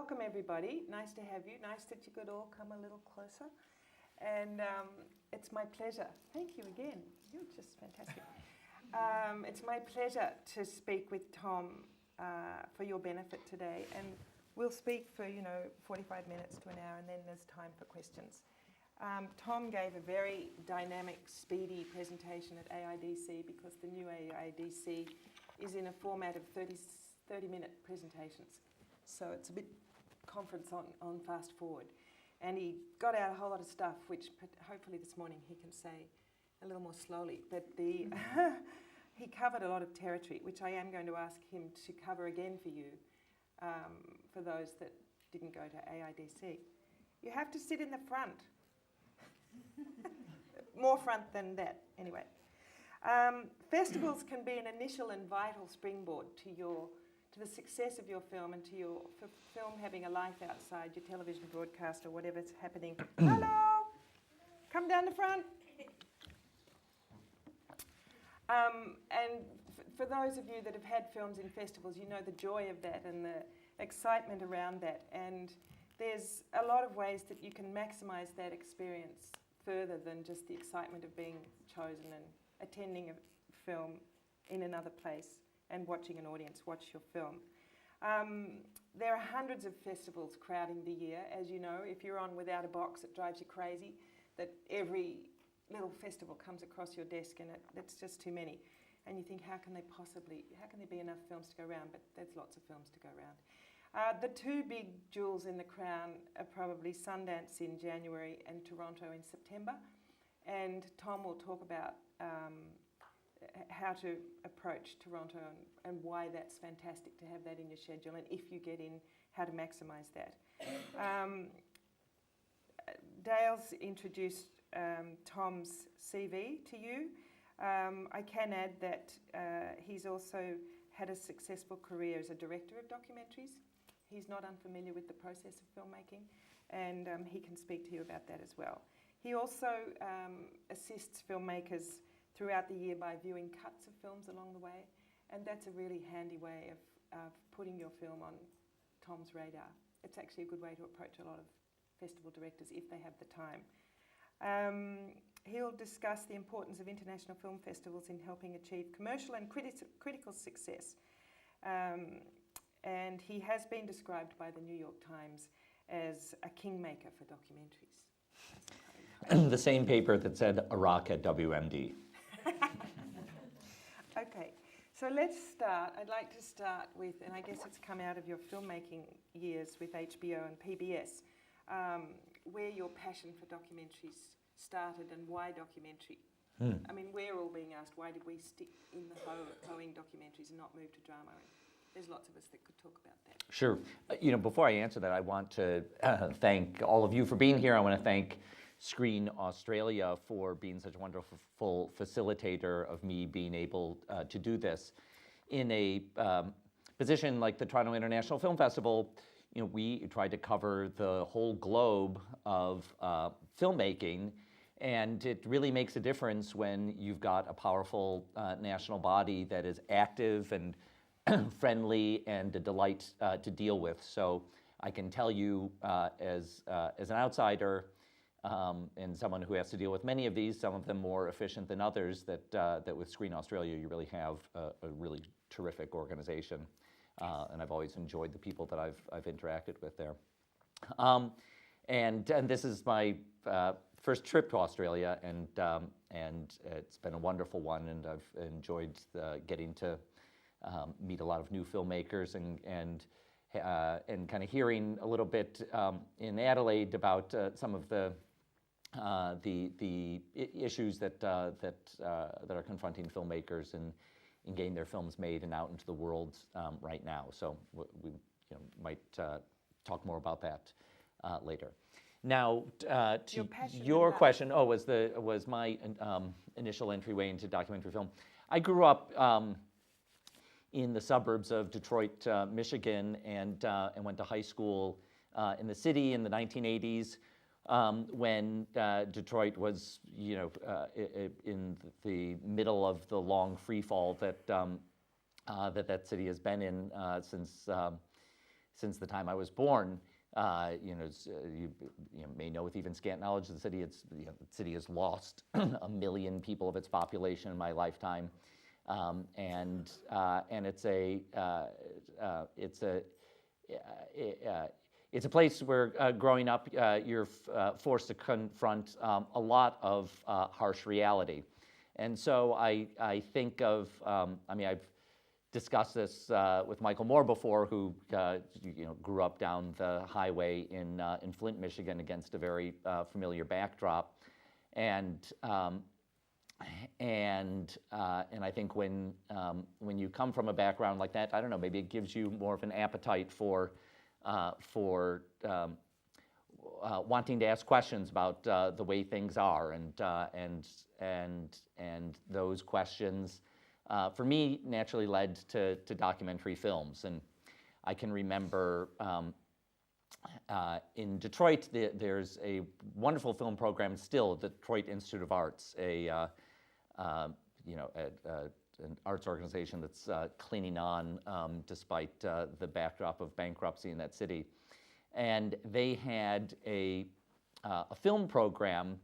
welcome everybody. Nice to have you. Nice that you could all come a little closer. And it's my pleasure. Thank you again. You're just fantastic. It's my pleasure to speak with Thom for your benefit today. And we'll speak for, 45 minutes to an hour, and then there's time for questions. Thom gave a very dynamic, speedy presentation at AIDC because the new AIDC is in a format of 30-minute presentations. So it's a bit conference on fast forward. And he got out a whole lot of stuff, which hopefully this morning he can say a little more slowly. But he covered a lot of territory, which I am going to ask him to cover again for you, for those that didn't go to AIDC. You have to sit in the front. More front than that, anyway. Festivals can be an initial and vital springboard to the success of your film and to your film having a life outside your television broadcast or whatever's happening. Hello! Come down the front. And for those of you that have had films in festivals, you know the joy of that and the excitement around that. And there's a lot of ways that you can maximise that experience further than just the excitement of being chosen and attending a film in another place and watching an audience watch your film. There are hundreds of festivals crowding the year. As you know, if you're on Without a Box, it drives you crazy that every little festival comes across your desk, and it's just too many. And you think, how can there be enough films to go around? But there's lots of films to go around. The two big jewels in the crown are probably Sundance in January and Toronto in September. And Thom will talk about how to approach Toronto and why that's fantastic to have that in your schedule, and if you get in, how to maximise that. Dale's introduced Thom's CV to you. I can add that he's also had a successful career as a director of documentaries. He's not unfamiliar with the process of filmmaking, and he can speak to you about that as well. He also assists filmmakers throughout the year by viewing cuts of films along the way, and that's a really handy way of putting your film on Thom's radar. It's actually a good way to approach a lot of festival directors if they have the time. He'll discuss the importance of international film festivals in helping achieve commercial and critical success. And he has been described by the New York Times as a kingmaker for documentaries. The same paper that said Iraq at WMD. Okay, so let's start. I'd like to start with, and I guess it's come out of your filmmaking years with HBO and PBS, where your passion for documentaries started and why documentary. I mean, we're all being asked, why did we stick in the hoeing documentaries and not move to drama? And there's lots of us that could talk about that. Sure. Before I answer that, I want to thank all of you for being here. I want to thank Screen Australia for being such a wonderful facilitator of me being able to do this. In a position like the Toronto International Film Festival, we tried to cover the whole globe of filmmaking, and it really makes a difference when you've got a powerful national body that is active and friendly and a delight to deal with. So I can tell you as an outsider, and someone who has to deal with many of these, some of them more efficient than others, that with Screen Australia you really have a really terrific organization, and I've always enjoyed the people that I've interacted with there. And this is my first trip to Australia, and it's been a wonderful one, and I've enjoyed getting to meet a lot of new filmmakers and kind of hearing a little bit in Adelaide about some of the issues that are confronting filmmakers and getting their films made and out into the world right now. So we might talk more about that later. Now, to your question, was my initial entryway into documentary film. I grew up in the suburbs of Detroit, Michigan, and went to high school in the city in the 1980s. When Detroit was, in the middle of the long free fall that city has been in since since the time I was born. You may know with even scant knowledge of the city, the city has lost 1 million people of its population in my lifetime, and it's a place where growing up you're forced to confront a lot of harsh reality, and so I think of I've discussed this with Michael Moore before, who grew up down the highway in Flint, Michigan, against a very familiar backdrop, and I think when you come from a background like that, I don't know, maybe it gives you more of an appetite for wanting to ask questions about the way things are, and those questions, for me, naturally led to documentary films. And I can remember in Detroit, there's a wonderful film program still, the Detroit Institute of Arts, an arts organization that's clinging on despite the backdrop of bankruptcy in that city. And they had a film program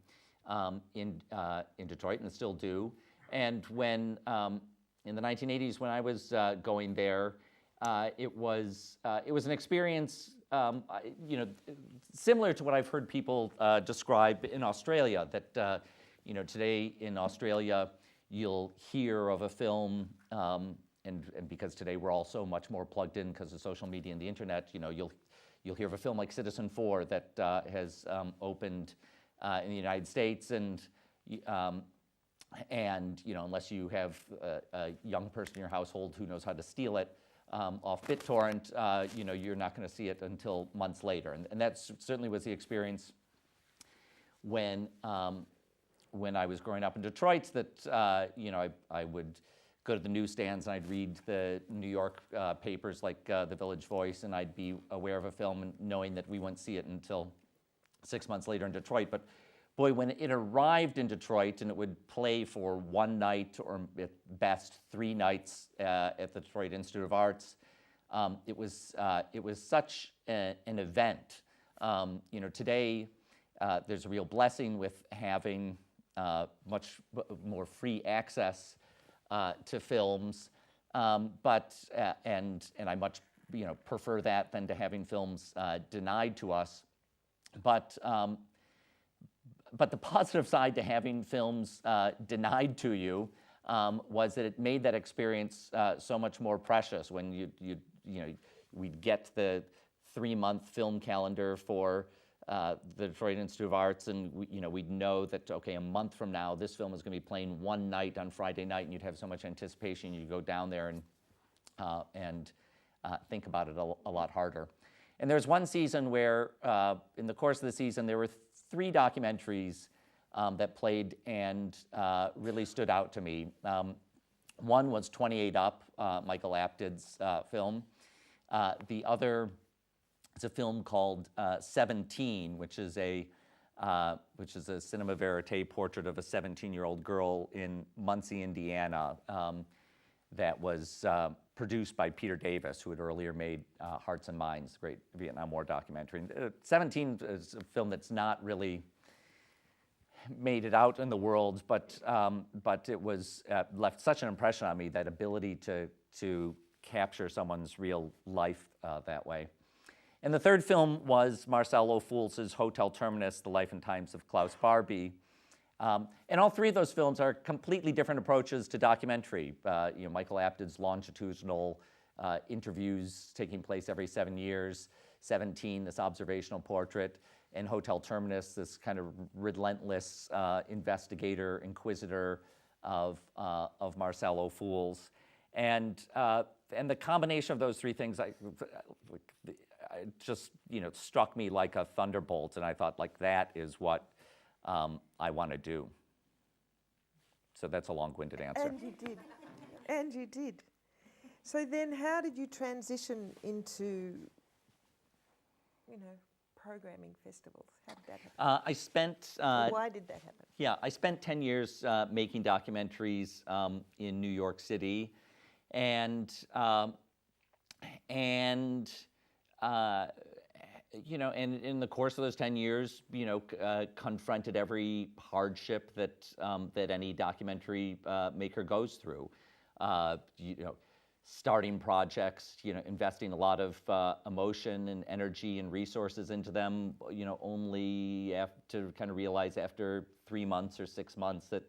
in Detroit, and still do. And when in the 1980s, when I was going there, it was an experience, similar to what I've heard people describe in Australia. That today in Australia, you'll hear of a film, and because today we're all so much more plugged in because of social media and the internet, you'll hear of a film like Citizen 4 that has opened in the United States, and unless you have a young person in your household who knows how to steal it off BitTorrent, you're not going to see it until months later. And that certainly was the experience when I was growing up in Detroit. That I would go to the newsstands and I'd read the New York papers like the Village Voice, and I'd be aware of a film and knowing that we wouldn't see it until 6 months later in Detroit. But boy, when it arrived in Detroit and it would play for one night or at best 3 nights at the Detroit Institute of Arts, it was such an event. Today there's a real blessing with having much more free access to films, but I much prefer that than to having films denied to us. But the positive side to having films denied to you was that it made that experience so much more precious. When we'd get the 3-month film calendar for the Detroit Institute of Arts, and we'd know that, okay, a month from now this film is going to be playing one night on Friday night, and you'd have so much anticipation. You'd go down there and think about it a lot harder. And there's one season where, in the course of the season, there were 3 documentaries that played and really stood out to me. One was 28 Up, Michael Apted's film. The other is a film called 17, which is a cinema verite portrait of a 17-year-old girl in Muncie, Indiana, that was produced by Peter Davis, who had earlier made Hearts and Minds, great Vietnam War documentary. 17 is a film that's not really made it out in the world, but it was left such an impression on me, that ability to capture someone's real life that way. And the third film was Marcel O'Fool's Hotel Terminus, The Life and Times of Klaus Barbie. And all 3 of those films are completely different approaches to documentary. Michael Apted's longitudinal interviews taking place every 7 years, 17, this observational portrait, and Hotel Terminus, this kind of relentless investigator, inquisitor of Marcel O'Fool's. And the combination of those 3 things just struck me like a thunderbolt, and I thought, like, that is what I want to do. So that's a long-winded answer. And you did. So then how did you transition into, programming festivals? How did that happen? I spent... Why did that happen? Yeah, I spent 10 years making documentaries in New York City, and you know, and in the course of those 10 years, you know, confronted every hardship that that any documentary maker goes through. You know, starting projects, you know, investing a lot of emotion and energy and resources into them, you know, only to kind of realize after 3 months or 6 months that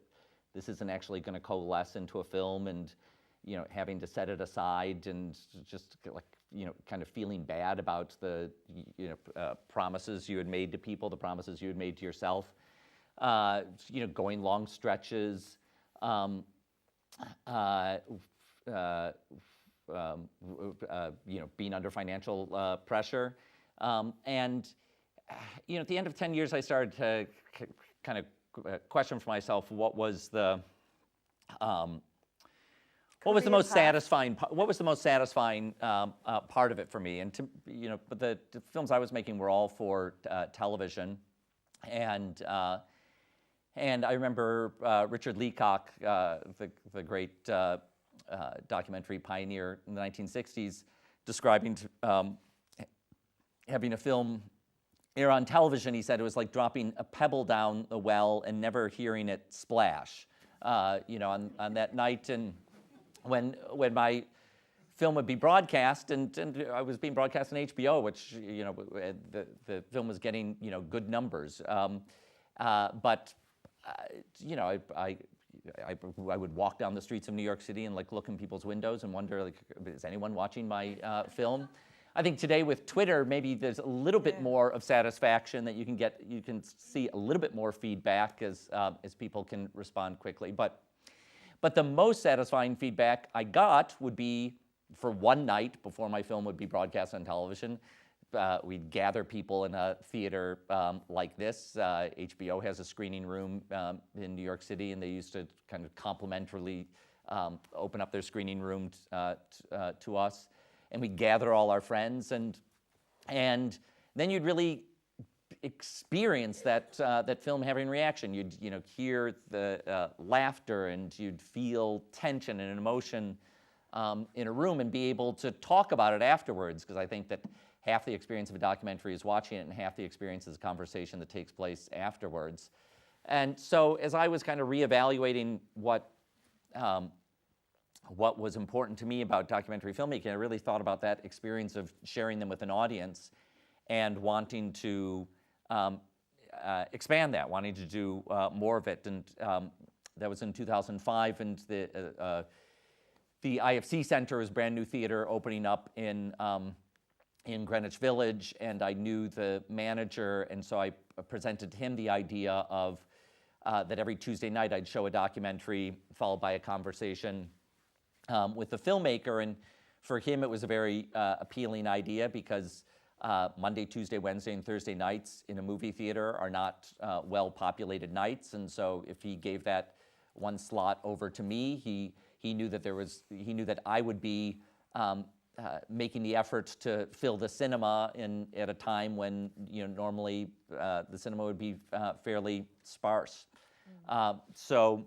this isn't actually going to coalesce into a film, and, you know, having to set it aside and just like, you know, kind of feeling bad about the, you know, promises you had made to people, the promises you had made to yourself, you know, going long stretches, you know, being under financial pressure. And, you know, at the end of 10 years, I started to kind of question for myself, what was the most satisfying? What was the most satisfying part of it for me? And you know, but the films I was making were all for television, and I remember Richard Leacock, the great documentary pioneer in the 1960s, describing having a film air on television. He said it was like dropping a pebble down the well and never hearing it splash. You know, on that night, and when my film would be broadcast, and I was being broadcast on HBO, which, you know, the film was getting, you know, good numbers. But you know, I would walk down the streets of New York City and like look in people's windows and wonder, like, is anyone watching my film? I think today with Twitter, maybe there's a little bit more of satisfaction that you can get. You can see a little bit more feedback as people can respond quickly. But the most satisfying feedback I got would be for one night before my film would be broadcast on television. We'd gather people in a theater like this. HBO has a screening room in New York City, and they used to kind of complimentarily open up their screening room to us. And we'd gather all our friends, and then you'd really experience that film having reaction. You'd, you know, hear the laughter, and you'd feel tension and emotion in a room, and be able to talk about it afterwards, because I think that half the experience of a documentary is watching it, and half the experience is a conversation that takes place afterwards. And so as I was kind of reevaluating what was important to me about documentary filmmaking, I really thought about that experience of sharing them with an audience and wanting to expand that, wanting to do more of it. And that was in 2005, and the IFC Center is a brand new theater opening up in Greenwich Village, and I knew the manager, and so I presented him the idea of that every Tuesday night I'd show a documentary followed by a conversation with the filmmaker. And for him, it was a very appealing idea, because Monday, Tuesday, Wednesday, and Thursday nights in a movie theater are not well-populated nights. And so if he gave that one slot over to me, he knew that I would be making the effort to fill the cinema at a time when, you know, normally the cinema would be fairly sparse. So.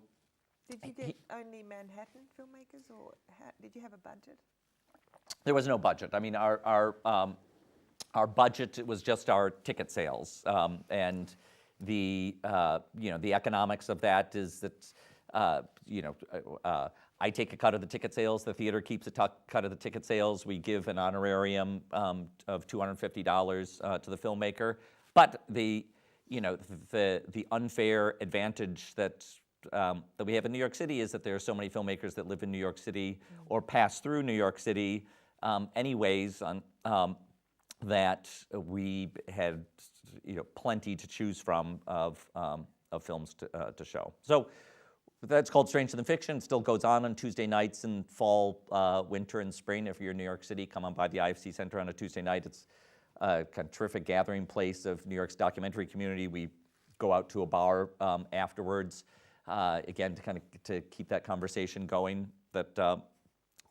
Did you get only Manhattan filmmakers, or did you have a budget? There was no budget. I mean, our budget was just our ticket sales, and the you know, the economics of that is that you know, I take a cut of the ticket sales. The theater keeps a cut of the ticket sales. We give an honorarium of $250 to the filmmaker. But the unfair advantage that we have in New York City is that there are so many filmmakers that live in New York City or pass through New York City anyways, that we had, you know, plenty to choose from of films to show. So that's called Stranger Than Fiction. It still goes on Tuesday nights in fall, winter, and spring. If you're in New York City, come on by the IFC Center on a Tuesday night. It's a kind of terrific gathering place of New York's documentary community. We go out to a bar afterwards. Again, to keep that conversation going, that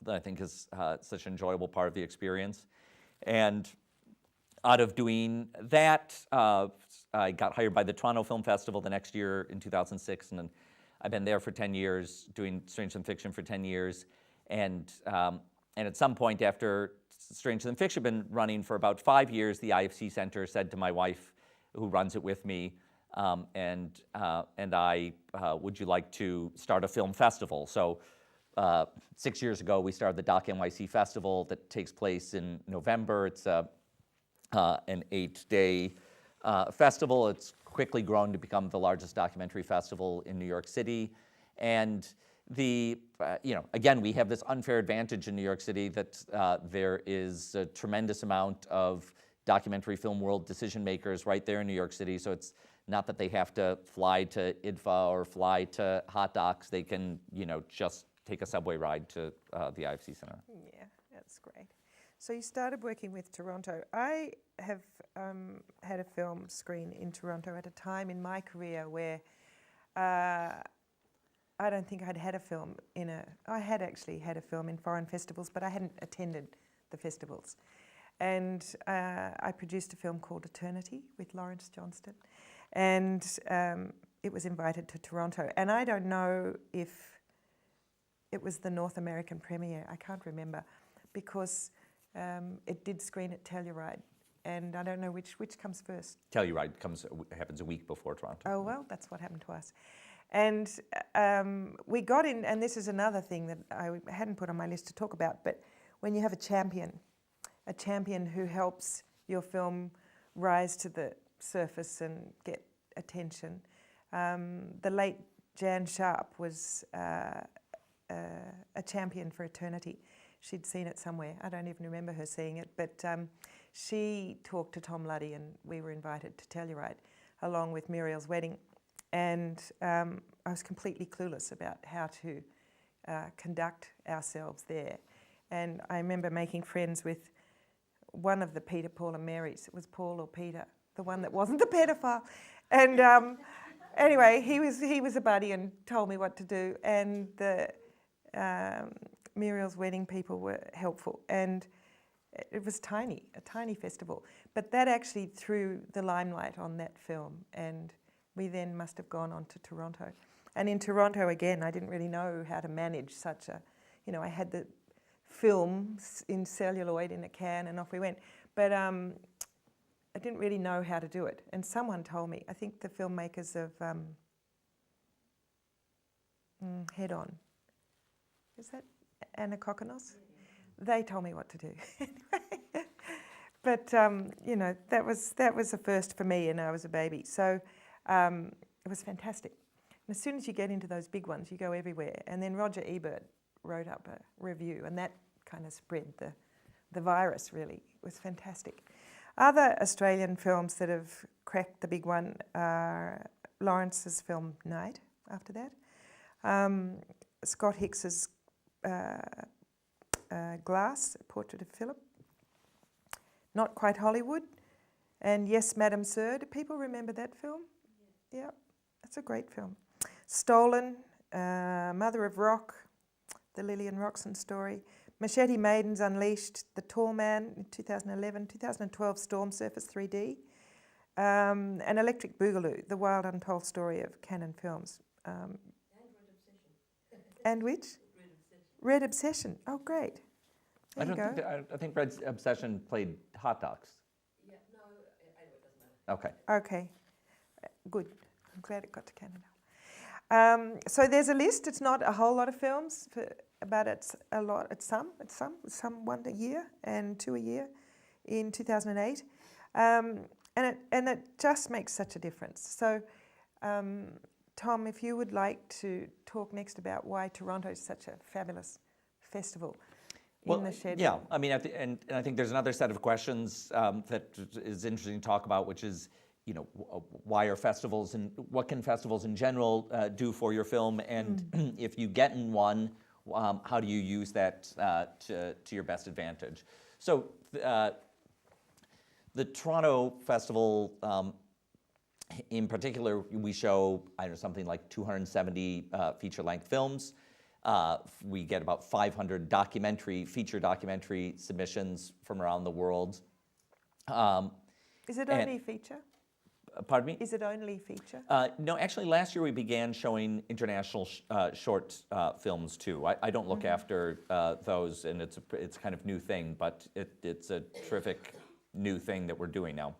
I think is such an enjoyable part of the experience. And out of doing that, I got hired by the Toronto Film Festival the next year in 2006, and then I've been there for 10 years, doing Stranger Than Fiction for 10 years. And at some point after Stranger Than Fiction been running for about 5 years, the IFC Center said to my wife, who runs it with me, and I, would you like to start a film festival? So 6 years ago, we started the Doc NYC Festival that takes place in November. It's an 8-day festival. It's quickly grown to become the largest documentary festival in New York City. And again, we have this unfair advantage in New York City that there is a tremendous amount of documentary film world decision makers right there in New York City. So it's not that they have to fly to IDFA or fly to Hot Docs. They can, just take a subway ride to the IFC Center. Yeah, that's great. So you started working with Toronto. I have had a film screen in Toronto at a time in my career where I don't think I'd had a film I had actually had a film in foreign festivals, but I hadn't attended the festivals. And I produced a film called Eternity with Lawrence Johnston, and it was invited to Toronto. And I don't know if it was the North American premiere, I can't remember, because it did screen at Telluride, and I don't know which comes first. Telluride happens a week before Toronto. Oh, well, that's what happened to us. And we got in, and this is another thing that I hadn't put on my list to talk about, but when you have a champion who helps your film rise to the surface and get attention. The late Jan Sharp was a champion for Eternity. She'd seen it somewhere. I don't even remember her seeing it, but she talked to Tom Luddy, and we were invited to Telluride along with Muriel's Wedding. And I was completely clueless about how to conduct ourselves there. And I remember making friends with one of the Peter, Paul and Marys. It was Paul or Peter, the one that wasn't the pedophile. And anyway, he was a buddy and told me what to do. And the Muriel's Wedding people were helpful. And it was a tiny festival. But that actually threw the limelight on that film. And we then must have gone on to Toronto. And in Toronto, again, I didn't really know how to manage such a, I had the film in celluloid in a can and off we went. But I didn't really know how to do it. And someone told me, I think the filmmakers of Head On, is that Anna Kokonos? They told me what to do. But, that was a first for me, and I was a baby. So it was fantastic. And as soon as you get into those big ones, you go everywhere. And then Roger Ebert wrote up a review, and that kind of spread the virus, really. It was fantastic. Other Australian films that have cracked the big one are Lawrence's film Night, after that. Scott Hicks's Glass, A Portrait of Philip. Not Quite Hollywood. And Yes, Madam Sir. Do people remember that film? Yeah, that's a great film. Stolen, Mother of Rock, the Lillian Roxon story. Machete Maidens Unleashed, The Tall Man in 2011, 2012 Storm Surface 3D, and Electric Boogaloo, The Wild Untold Story of Canon Films. And Red Obsession. And which? Red Obsession. Oh, great. There you go. I think Red Obsession played Hot Docs. Yeah, no, anyway, it doesn't matter. Okay. Okay, good. I'm glad it got to Canada. So there's a list. It's not a whole lot of films, but it's a lot. It's some one a year and two a year in 2008, and it just makes such a difference. So, Tom, if you would like to talk next about why Toronto is such a fabulous festival in the schedule. Yeah, I mean, and I think there's another set of questions that is interesting to talk about, which is, why are festivals and what can festivals in general do for your film? And if you get in one, how do you use that to your best advantage? So the Toronto Festival, in particular, we show, something like 270 feature-length films. We get about 500 feature documentary submissions from around the world. Is it only feature? Pardon me? Is it only feature? No, actually, last year we began showing international short films too. I don't look after those, and it's kind of new thing, but it's a terrific new thing that we're doing now.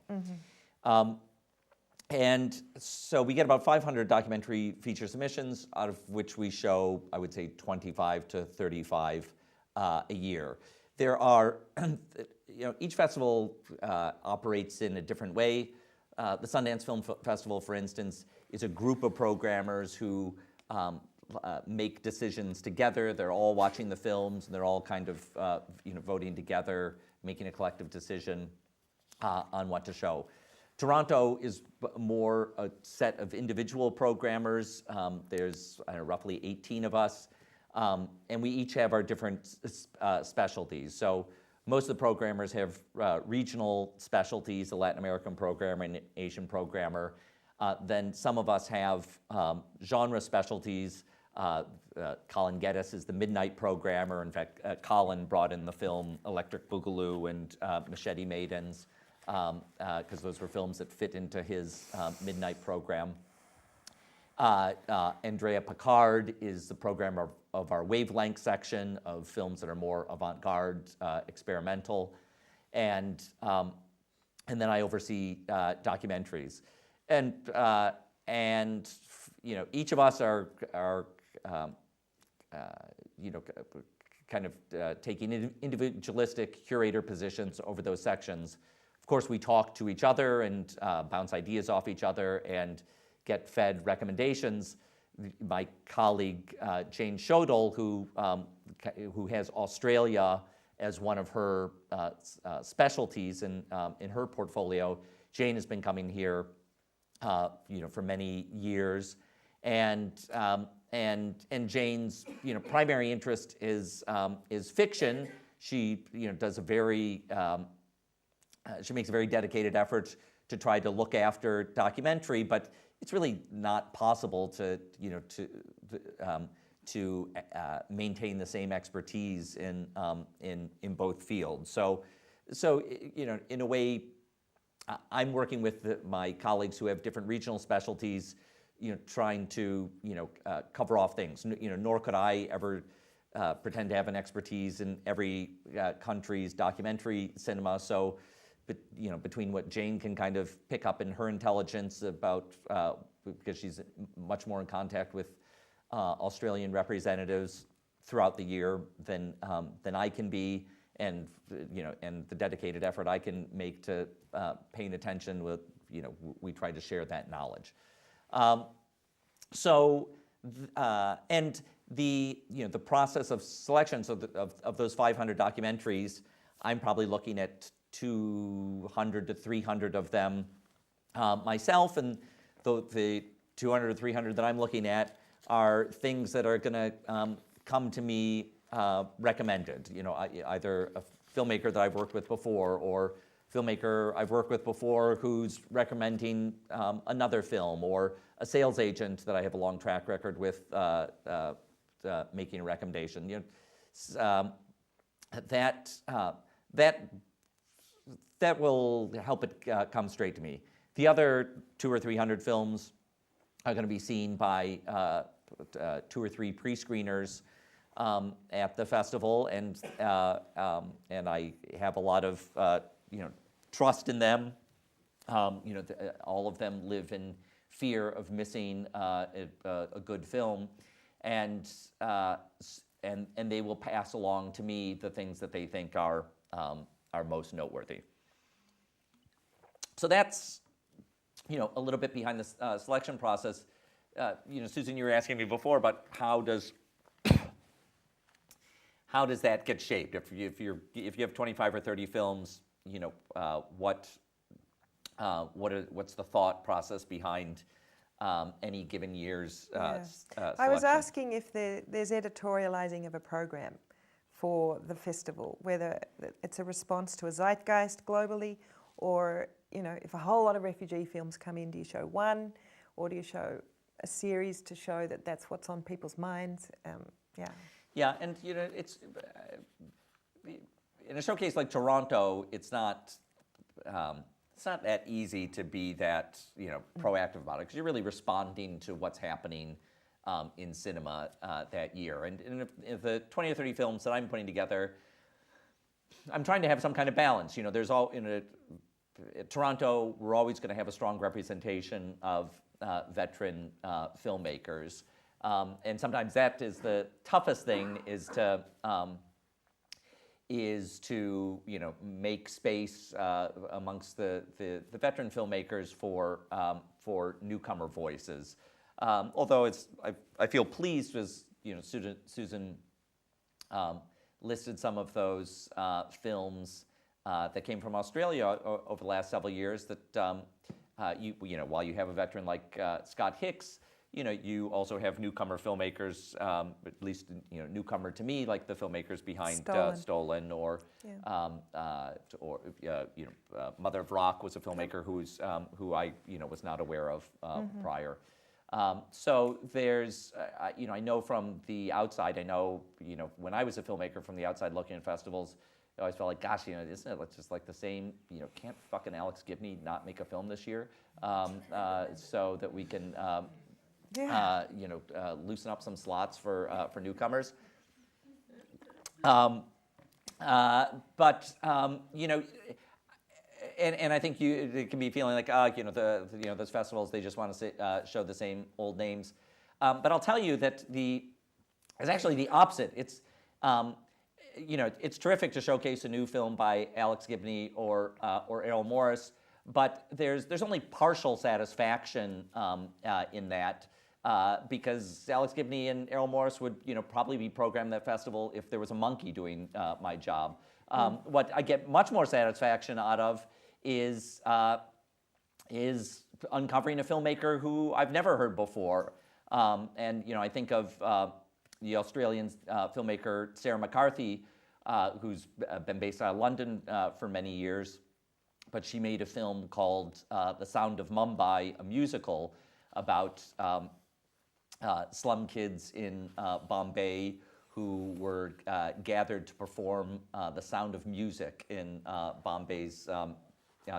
And so we get about 500 documentary feature submissions, out of which we show, I would say, 25 to 35 a year. There are, each festival operates in a different way. The Sundance Film Festival, for instance, is a group of programmers who make decisions together. They're all watching the films, and they're all kind of voting together, making a collective decision on what to show. Toronto is more a set of individual programmers. There's roughly 18 of us, and we each have our different specialties. So most of the programmers have regional specialties, a Latin American programmer and an Asian programmer. Then some of us have genre specialties. Colin Geddes is the midnight programmer. In fact, Colin brought in the film Electric Boogaloo and Machete Maidens, because those were films that fit into his midnight program. Andrea Picard is the programmer of our wavelength section of films that are more avant-garde, experimental, and then I oversee documentaries, and each of us are kind of taking individualistic curator positions over those sections. Of course, we talk to each other and bounce ideas off each other and get fed recommendations. My colleague Jane Shodel, who has Australia as one of her specialties in her portfolio, Jane has been coming here, for many years, and Jane's primary interest is fiction. She does a very she makes a very dedicated effort to try to look after documentary, but it's really not possible to maintain the same expertise in both fields. So in a way, I'm working with my colleagues who have different regional specialties, trying to cover off things. Nor could I ever pretend to have an expertise in every country's documentary cinema. So, but between what Jane can kind of pick up in her intelligence about, because she's much more in contact with Australian representatives throughout the year than I can be, and and the dedicated effort I can make to paying attention with, we try to share that knowledge. And the process of selection, so of those 500 documentaries, I'm probably looking at 200 to 300 of them myself, and the 200 or 300 that I'm looking at are things that are going to come to me recommended. Either a filmmaker that I've worked with before, or filmmaker I've worked with before who's recommending another film, or a sales agent that I have a long track record with making a recommendation. That will help it come straight to me. The other 200 or 300 films are going to be seen by 2 or 3 pre-screeners at the festival, and I have a lot of trust in them. All of them live in fear of missing a good film, and they will pass along to me the things that they think are most noteworthy. So that's a little bit behind the selection process. Susan, you were asking me before about how does that get shaped? If you have 25 or 30 films, what's the thought process behind any given year's selection? I was asking if there's editorializing of a program for the festival, whether it's a response to a zeitgeist globally, or if a whole lot of refugee films come in, do you show one, or do you show a series to show that that's what's on people's minds? Yeah, and it's in a showcase like Toronto, it's not it's not that easy to be that proactive about it, because you're really responding to what's happening in cinema that year. And if the 20 or 30 films that I'm putting together, I'm trying to have some kind of balance. There's all in Toronto, we're always going to have a strong representation of veteran filmmakers, and sometimes that is the toughest thing, is to make space amongst the veteran filmmakers for newcomer voices. Although I feel pleased, as Susan listed some of those films that came from Australia over the last several years, that while you have a veteran like Scott Hicks, you also have newcomer filmmakers, at least newcomer to me, like the filmmakers behind Stolen, or Mother of Rock was a filmmaker who I was not aware of prior. So there's, I know from the outside, when I was a filmmaker from the outside looking at festivals, I always felt like, gosh, isn't it just like the same, can't fucking Alex Gibney not make a film this year, so that we can, loosen up some slots for newcomers. And I think it can be feeling like, those festivals, they just want to show the same old names. But I'll tell you that it's actually the opposite. It's it's terrific to showcase a new film by Alex Gibney or Errol Morris, but there's only partial satisfaction in that, because Alex Gibney and Errol Morris would probably be programmed at that festival if there was a monkey doing my job. What I get much more satisfaction out of is uncovering a filmmaker who I've never heard before. And I think of the Australian filmmaker Sarah McCarthy, who's been based out of London for many years, but she made a film called The Sound of Mumbai, a musical about slum kids in Bombay who were gathered to perform The Sound of Music in Bombay's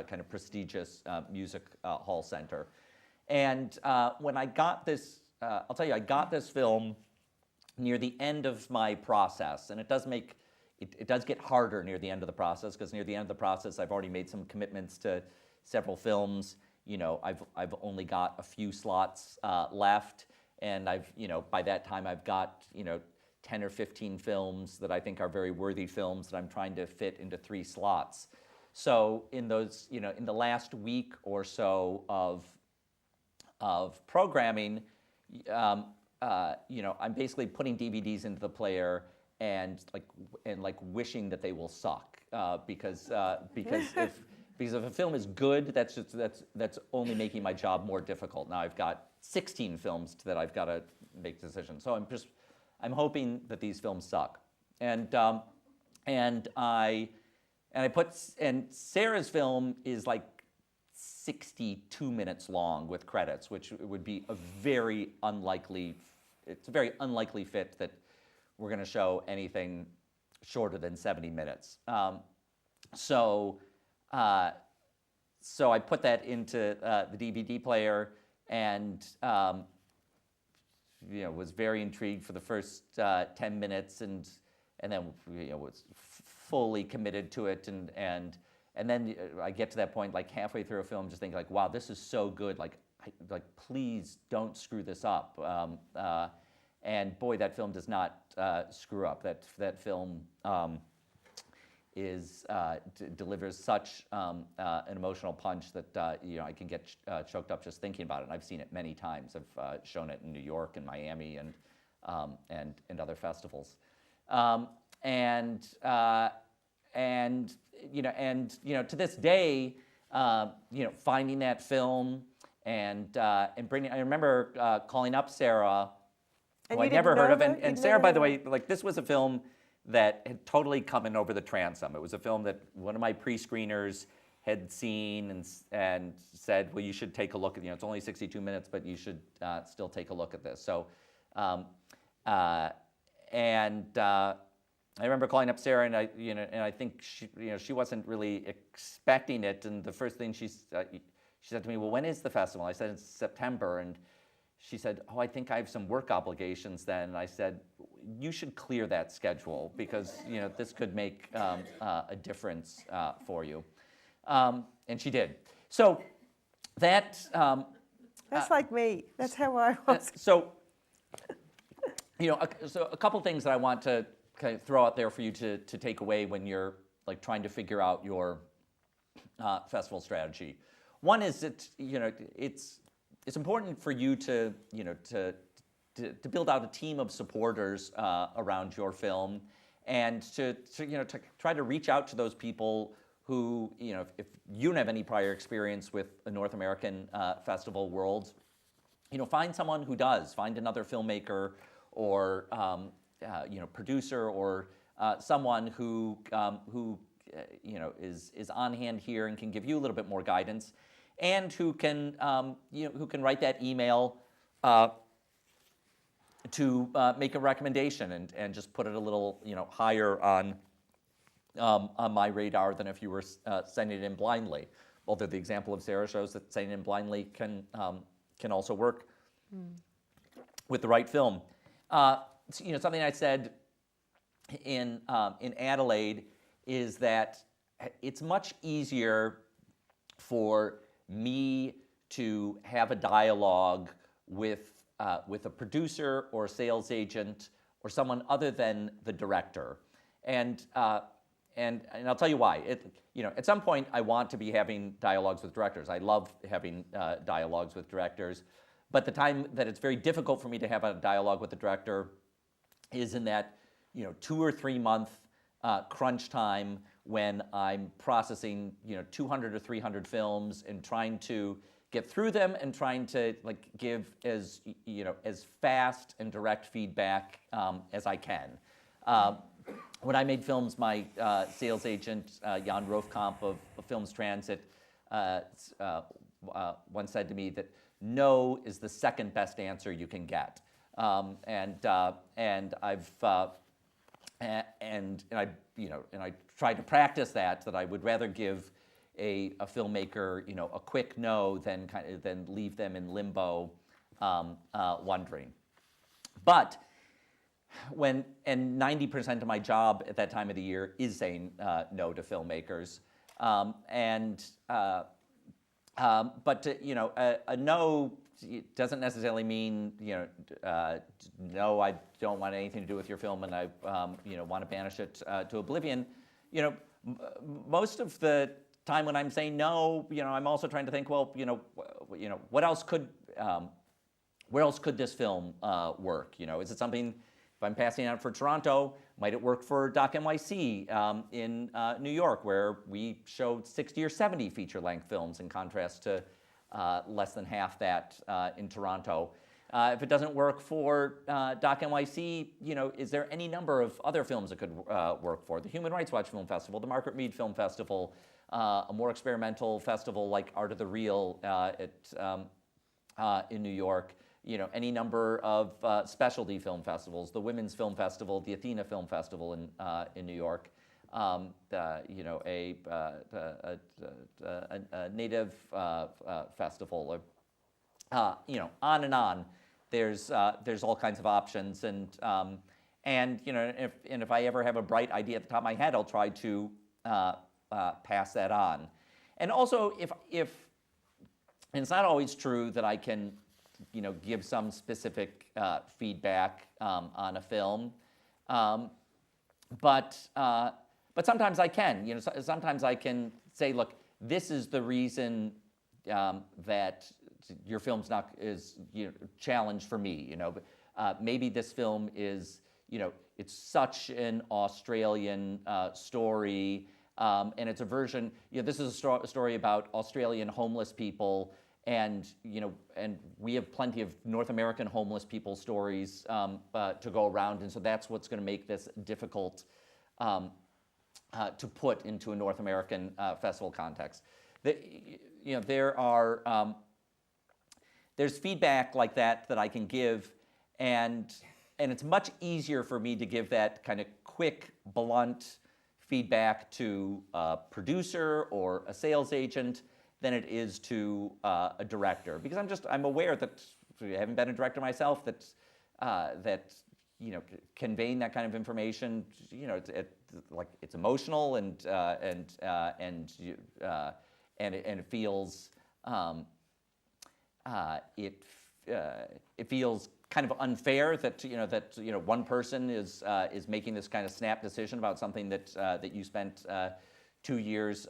kind of prestigious music hall center. And when I got this, I'll tell you, I got this film near the end of my process, and it does get harder near the end of the process, because near the end of the process, I've already made some commitments to several films. I've only got a few slots left, and by that time I've got 10 or 15 films that I think are very worthy films that I'm trying to fit into 3 slots. So in those, in the last week or so of programming, I'm basically putting DVDs into the player and wishing that they will suck, because if a film is good, that's only making my job more difficult. Now I've got 16 films that I've got to make decisions. So I'm hoping that these films suck. And Sarah's film is like 62 minutes long with credits, which would be a very unlikely fit that we're going to show anything shorter than 70 minutes. So I put that into the DVD player, and was very intrigued for the first 10 minutes, and then was fully committed to it, and then I get to that point like halfway through a film, just thinking like, wow, this is so good, like please don't screw this up. And boy, that film does not screw up. That film delivers such an emotional punch that I can get choked up just thinking about it. And I've seen it many times. I've shown it in New York and Miami and other festivals. To this day, finding that film and bringing. I remember calling up Sarah, who I'd never heard of, and Sarah, by the way, this was a film that had totally come in over the transom. It was a film that one of my pre-screeners had seen and said, well, you should take a look at. It's only 62 minutes, but you should still take a look at this. So, I remember calling up Sarah, and I think she wasn't really expecting it. And the first thing she said to me, "Well, when is the festival?" I said, "It's September." And she said, "Oh, I think I have some work obligations then." And I said, "You should clear that schedule because this could make a difference for you." And she did. So that. That's like me. That's how I was. So a couple things that I want to kind of throw out there for you to take away when you're like trying to figure out your festival strategy. One is that it's important for you to build out a team of supporters around your film, and to try to reach out to those people who, if you don't have any prior experience with the North American festival world, find someone who does. Find another filmmaker or producer or someone who is on hand here and can give you a little bit more guidance, and who can write that email to make a recommendation and just put it a little higher on my radar than if you were sending it in blindly. Although the example of Sarah shows that sending it in blindly can also work with the right film. Something I said in Adelaide is that it's much easier for me to have a dialogue with a producer or a sales agent or someone other than the director, and I'll tell you why. At some point I want to be having dialogues with directors. I love having dialogues with directors, but the time that it's very difficult for me to have a dialogue with the director is in that 2 or 3 month crunch time when I'm processing 200 or 300 films and trying to get through them and trying to give as fast and direct feedback as I can. When I made films, my sales agent Jan Rofkamp of Films Transit once said to me that no is the second best answer you can get, and I tried to practice that I would rather give a filmmaker a quick no than leave them in limbo wondering. But when 90% of my job at that time of the year is saying no to filmmakers, but a no doesn't necessarily mean no, I don't want anything to do with your film and I want to banish it to oblivion. Most of the time when I'm saying no, I'm also trying to think, well, what else could where else could this film work? Is it something? If I'm passing out for Toronto, might it work for Doc NYC in New York, where we showed 60 or 70 feature-length films in contrast to less than half that in Toronto? If it doesn't work for Doc NYC, is there any number of other films it could work for? The Human Rights Watch Film Festival, the Margaret Mead Film Festival, a more experimental festival like Art of the Real in New York. Any number of specialty film festivals, the Women's Film Festival, the Athena Film Festival in New York, a Native festival, on and on. There's all kinds of options, and if I ever have a bright idea at the top of my head, I'll try to pass that on. And also, if and it's not always true that I can give some specific feedback on a film, but sometimes I can. Sometimes I can say, look, this is the reason that your film's not is challenged for me. Maybe this film is it's such an Australian story, and it's a version. This is a story about Australian homeless people. And and we have plenty of North American homeless people stories to go around, and so that's what's going to make this difficult to put into a North American festival context. There's feedback like that I can give, and it's much easier for me to give that kind of quick, blunt feedback to a producer or a sales agent than it is to a director, because I'm aware that, I haven't been a director myself, that conveying that kind of information, it's emotional and it feels it feels kind of unfair that one person is making this kind of snap decision about something that you spent 2 years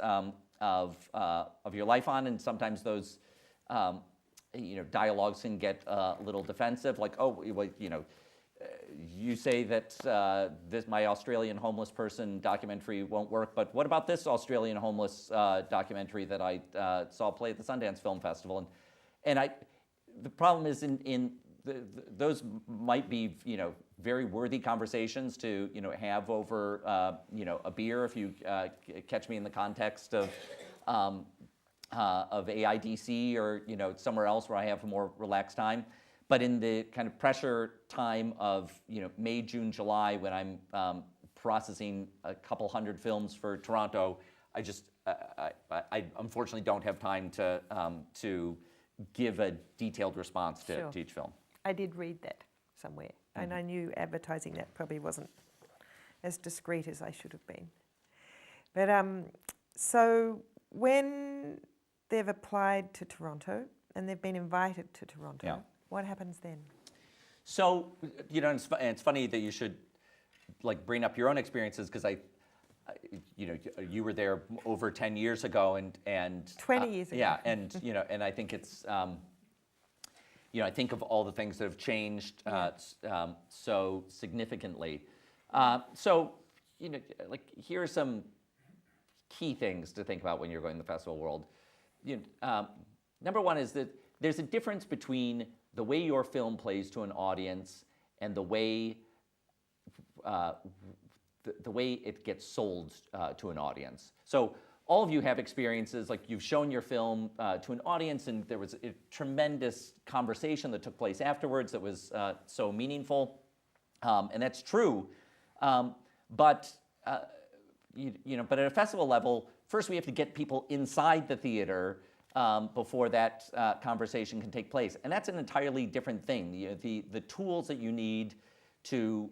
of your life on, and sometimes those dialogues can get a little defensive, like, oh, well, you say that my Australian homeless person documentary won't work, but what about this Australian homeless documentary that I saw play at the Sundance Film Festival? And the problem is those might be very worthy conversations to have over a beer, if you catch me in the context of AIDC or somewhere else where I have a more relaxed time. But in the kind of pressure time of May, June, July, when I'm processing a couple hundred films for Toronto, I unfortunately don't have time to give a detailed response to each film. I did read that somewhere, and I knew advertising that probably wasn't as discreet as I should have been. But so when they've applied to Toronto and they've been invited to Toronto, what happens then? So it's funny that you should bring up your own experiences, because you were there over 10 years ago and 20 years ago. Yeah, and and I think it's I think of all the things that have changed so significantly. Here are some key things to think about when you're going to the festival world. Number one is that there's a difference between the way your film plays to an audience and the way it gets sold to an audience. So all of you have experiences, like you've shown your film to an audience, and there was a tremendous conversation that took place afterwards that was so meaningful, and that's true. But at a festival level, first we have to get people inside the theater before that conversation can take place, and that's an entirely different thing. The tools that you need to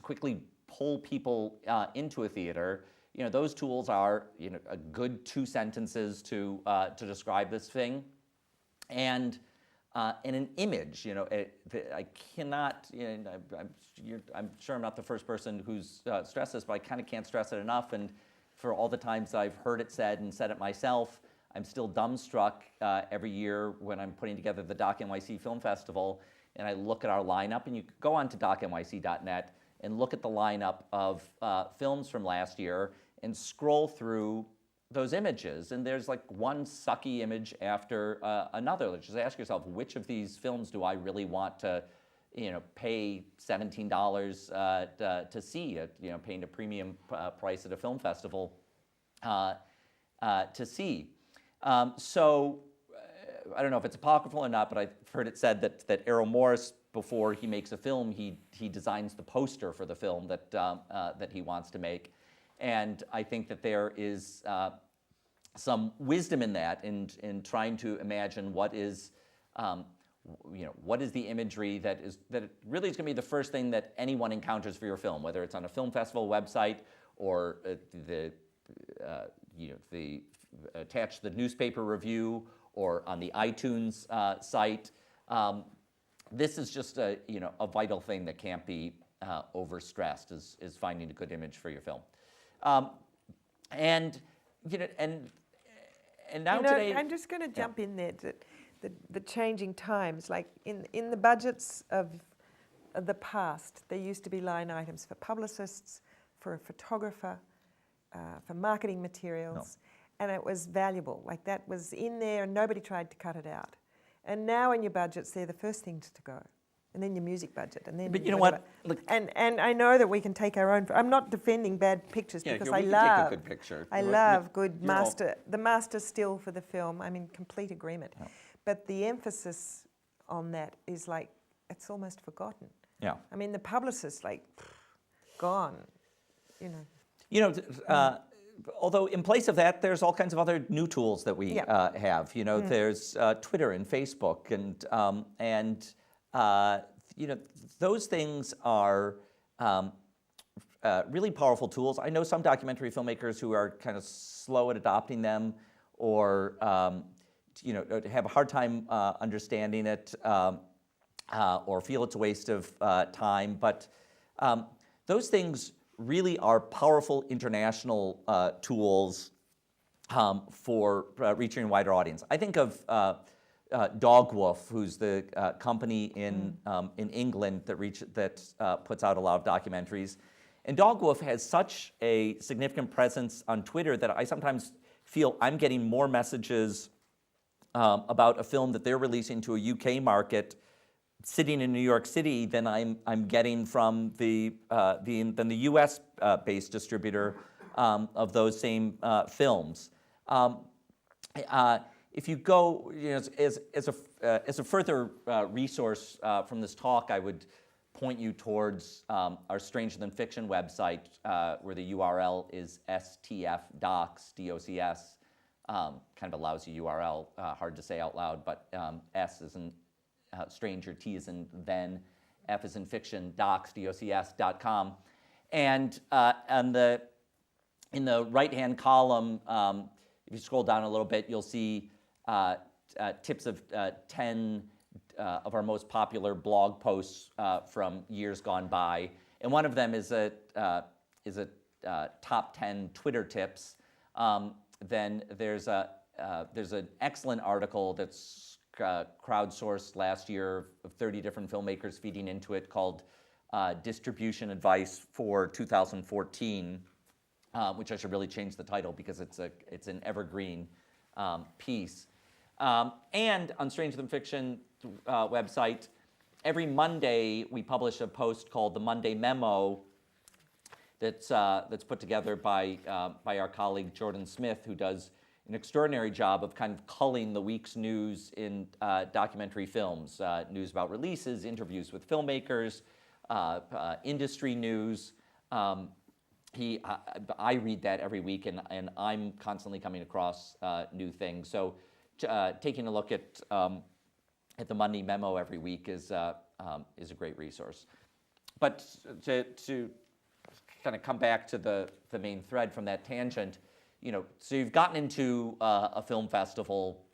quickly pull people into a theater, those tools are a good 2 sentences to describe this thing, and an image. I cannot. I'm sure I'm not the first person who's stressed this, but I kind of can't stress it enough. And for all the times I've heard it said and said it myself, I'm still dumbstruck every year when I'm putting together the Doc NYC Film Festival, and I look at our lineup, and you can go on to docnyc.net and look at the lineup of films from last year and scroll through those images, and there's one sucky image after another. Just ask yourself, which of these films do I really want to pay $17 to see, paying a premium price at a film festival to see. So I don't know if it's apocryphal or not, but I've heard it said that Errol Morris, before he makes a film, he designs the poster for the film that he wants to make. And I think that there is some wisdom in that, in trying to imagine what is the imagery that really is going to be the first thing that anyone encounters for your film, whether it's on a film festival website or attached to the newspaper review or on the iTunes site. This is just a vital thing that can't be overstressed, is finding a good image for your film. And now today, I'm just going to jump in there to the changing times. Like in the budgets of the past, there used to be line items for publicists, for a photographer, for marketing materials, and it was valuable. Like that was in there, and nobody tried to cut it out. And now in your budgets, they're the first things to go. And then your music budget, and then. But you know what? Look, and I know that we can take our own. I'm not defending bad pictures, because I love. Take a good picture. I love good master. The master still for the film. I'm in complete agreement. Yeah. But the emphasis on that is it's almost forgotten. Yeah. I mean, the publicist, like, gone, you know. You know, although in place of that, there's all kinds of other new tools that we have. You know, there's Twitter and Facebook, and you know, those things are really powerful tools. I know some documentary filmmakers who are kind of slow at adopting them, or you know, have a hard time understanding it, or feel it's a waste of time. But those things really are powerful international tools for reaching a wider audience. I think of Dogwoof, who's the company in England that puts out a lot of documentaries. And Dogwoof has such a significant presence on Twitter that I sometimes feel I'm getting more messages about a film that they're releasing to a UK market sitting in New York City than I'm getting from the US based distributor of those same films. If you go, you know, as a further resource from this talk, I would point you towards our Stranger Than Fiction website, where the URL is STF docs, kind of a lousy URL, hard to say out loud, but S is in stranger, T is in then, F is in fiction, docs.com. And in the right-hand column, if you scroll down a little bit, you'll see tips of 10 of our most popular blog posts from years gone by. And one of them is a top 10 Twitter tips. Then there's an excellent article that's crowdsourced last year of 30 different filmmakers feeding into it, called Distribution Advice for 2014, which I should really change the title because it's an evergreen piece. And on Stranger Than Fiction website, every Monday we publish a post called the Monday Memo that's put together by our colleague Jordan Smith, who does an extraordinary job of kind of culling the week's news in documentary films, news about releases, interviews with filmmakers, industry news. I read that every week, and I'm constantly coming across new things. So taking a look at the Monday Memo every week is a great resource. But to kind of come back to the main thread from that tangent, you know, so you've gotten into a film festival.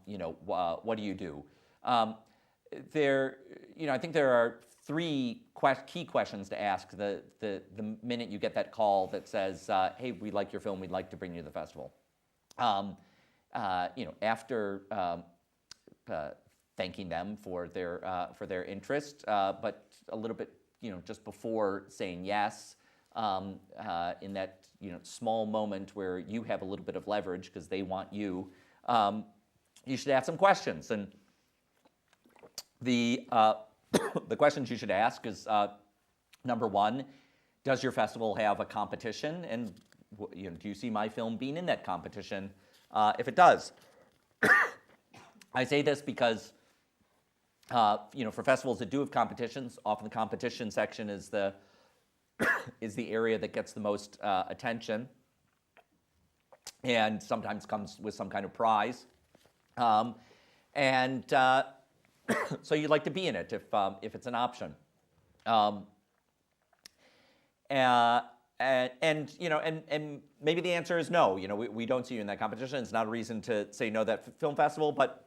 You know, what do you do? You know, I think there are three key questions to ask the minute you get that call that says, "Hey, we like your film. We'd like to bring you to the festival." You know, after thanking them for their interest, but a little bit, you know, just before saying yes, in that, you know, small moment where you have a little bit of leverage because they want you, you should ask some questions. And the the questions you should ask is, number one, does your festival have a competition? And you know, do you see my film being in that competition? If it does, I say this because you know, for festivals that do have competitions, often the competition section is the area that gets the most attention, and sometimes comes with some kind of prize. So you'd like to be in it if it's an option. And you know, and maybe the answer is no. You know, we don't see you in that competition. It's not a reason to say no to that film festival, but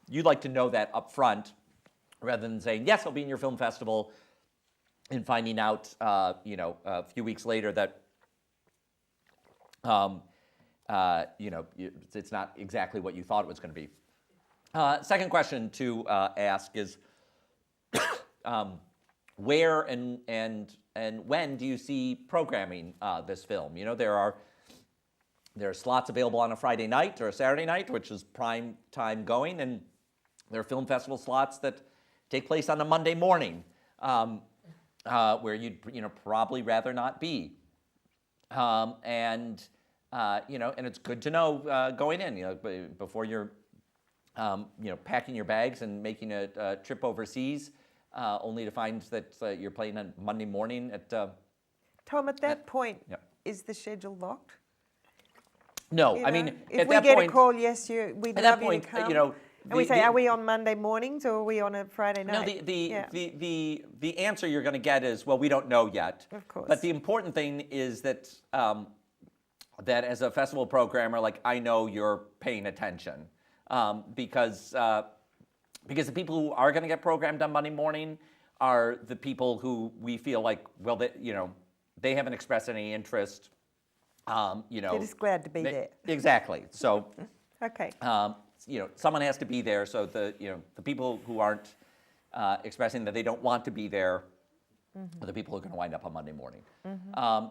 you'd like to know that up front, rather than saying yes, I'll be in your film festival, and finding out, you know, a few weeks later that, you know, it's not exactly what you thought it was going to be. Second question to ask is, where and when do you see programming this film? You know, there are slots available on a Friday night or a Saturday night, which is prime time going, and there are film festival slots that take place on a Monday morning, where you'd, you know, probably rather not be. You know, and it's good to know going in, you know, before you're, you know, packing your bags and making a trip overseas. only to find that you're playing on Monday morning at. Tom, at that point, yeah. is the schedule locked? No, You I know, mean, if at we that get point, a call, yes, we'd at love that point, you to come. you know, and we say, are we on Monday mornings or are we on a Friday no, night? the answer you're going to get is, well, we don't know yet. Of course. But the important thing is that that as a festival programmer, like, I know you're paying attention, because the people who are going to get programmed on Monday morning are the people who we feel like, well, they haven't expressed any interest. They're just glad to be there. Exactly. So. Okay. Someone has to be there, so the people who aren't expressing that they don't want to be there are the people who are going to wind up on Monday morning. Can I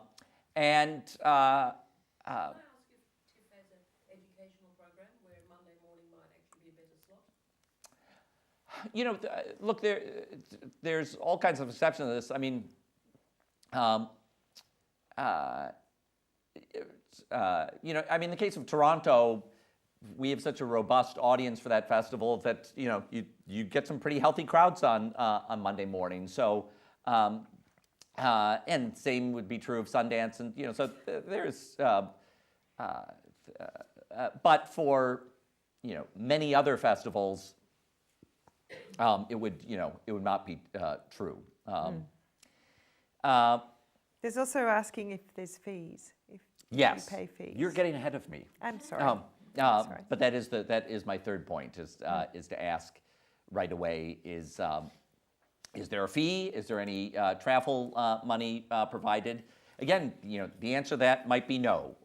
ask if TIFF has an educational program where Monday morning might actually be a better slot? Look, there's all kinds of exceptions to this. I mean, in the case of Toronto, we have such a robust audience for that festival that you get some pretty healthy crowds on Monday morning. So, and same would be true of Sundance, and so there's. But for many other festivals, it would not be true. There's also asking if there's fees. If Yes, you pay fees. You're getting ahead of me. I'm sorry. Sorry. But that is my third point, is to ask right away, is there a fee? Is there any travel money provided? Again, the answer to that might be no.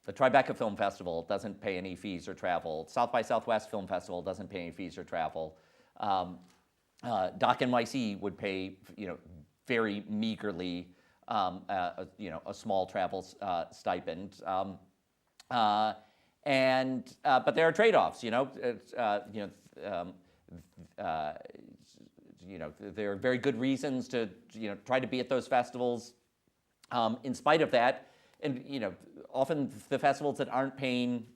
The Tribeca Film Festival doesn't pay any fees or travel. South by Southwest Film Festival doesn't pay any fees or travel. Doc NYC would pay, very meagerly, a small travel stipend. But there are trade-offs. There are very good reasons to try to be at those festivals. In spite of that, and often the festivals that aren't paying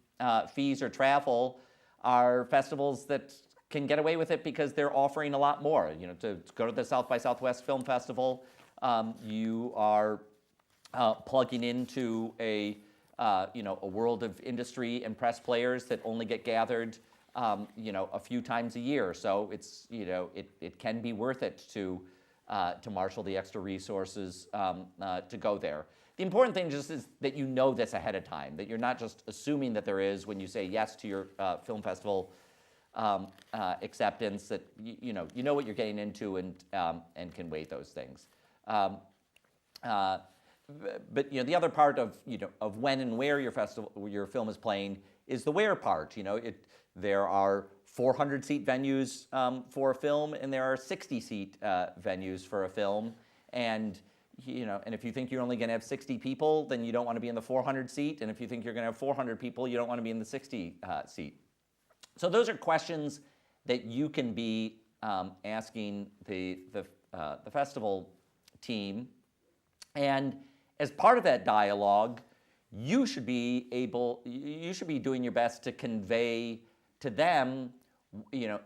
fees or travel are festivals that can get away with it because they're offering a lot more. To go to the South by Southwest Film Festival, you are plugging into a world of industry and press players that only get gathered, a few times a year. So it's, it can be worth it to marshal the extra resources to go there. The important thing just is that you know this ahead of time, that you're not just assuming that there is when you say yes to your film festival acceptance, that you know what you're getting into and can weigh those things. But the other part of of when and where your film is playing is the where part. There are 400-seat venues for a film, and there are 60-seat venues for a film, and and if you think you're only going to have 60 people, then you don't want to be in the 400-seat, and if you think you're going to have 400 people, you don't want to be in the 60-seat. So those are questions that you can be asking the festival team, and as part of that dialogue, you should be doing your best to convey to them,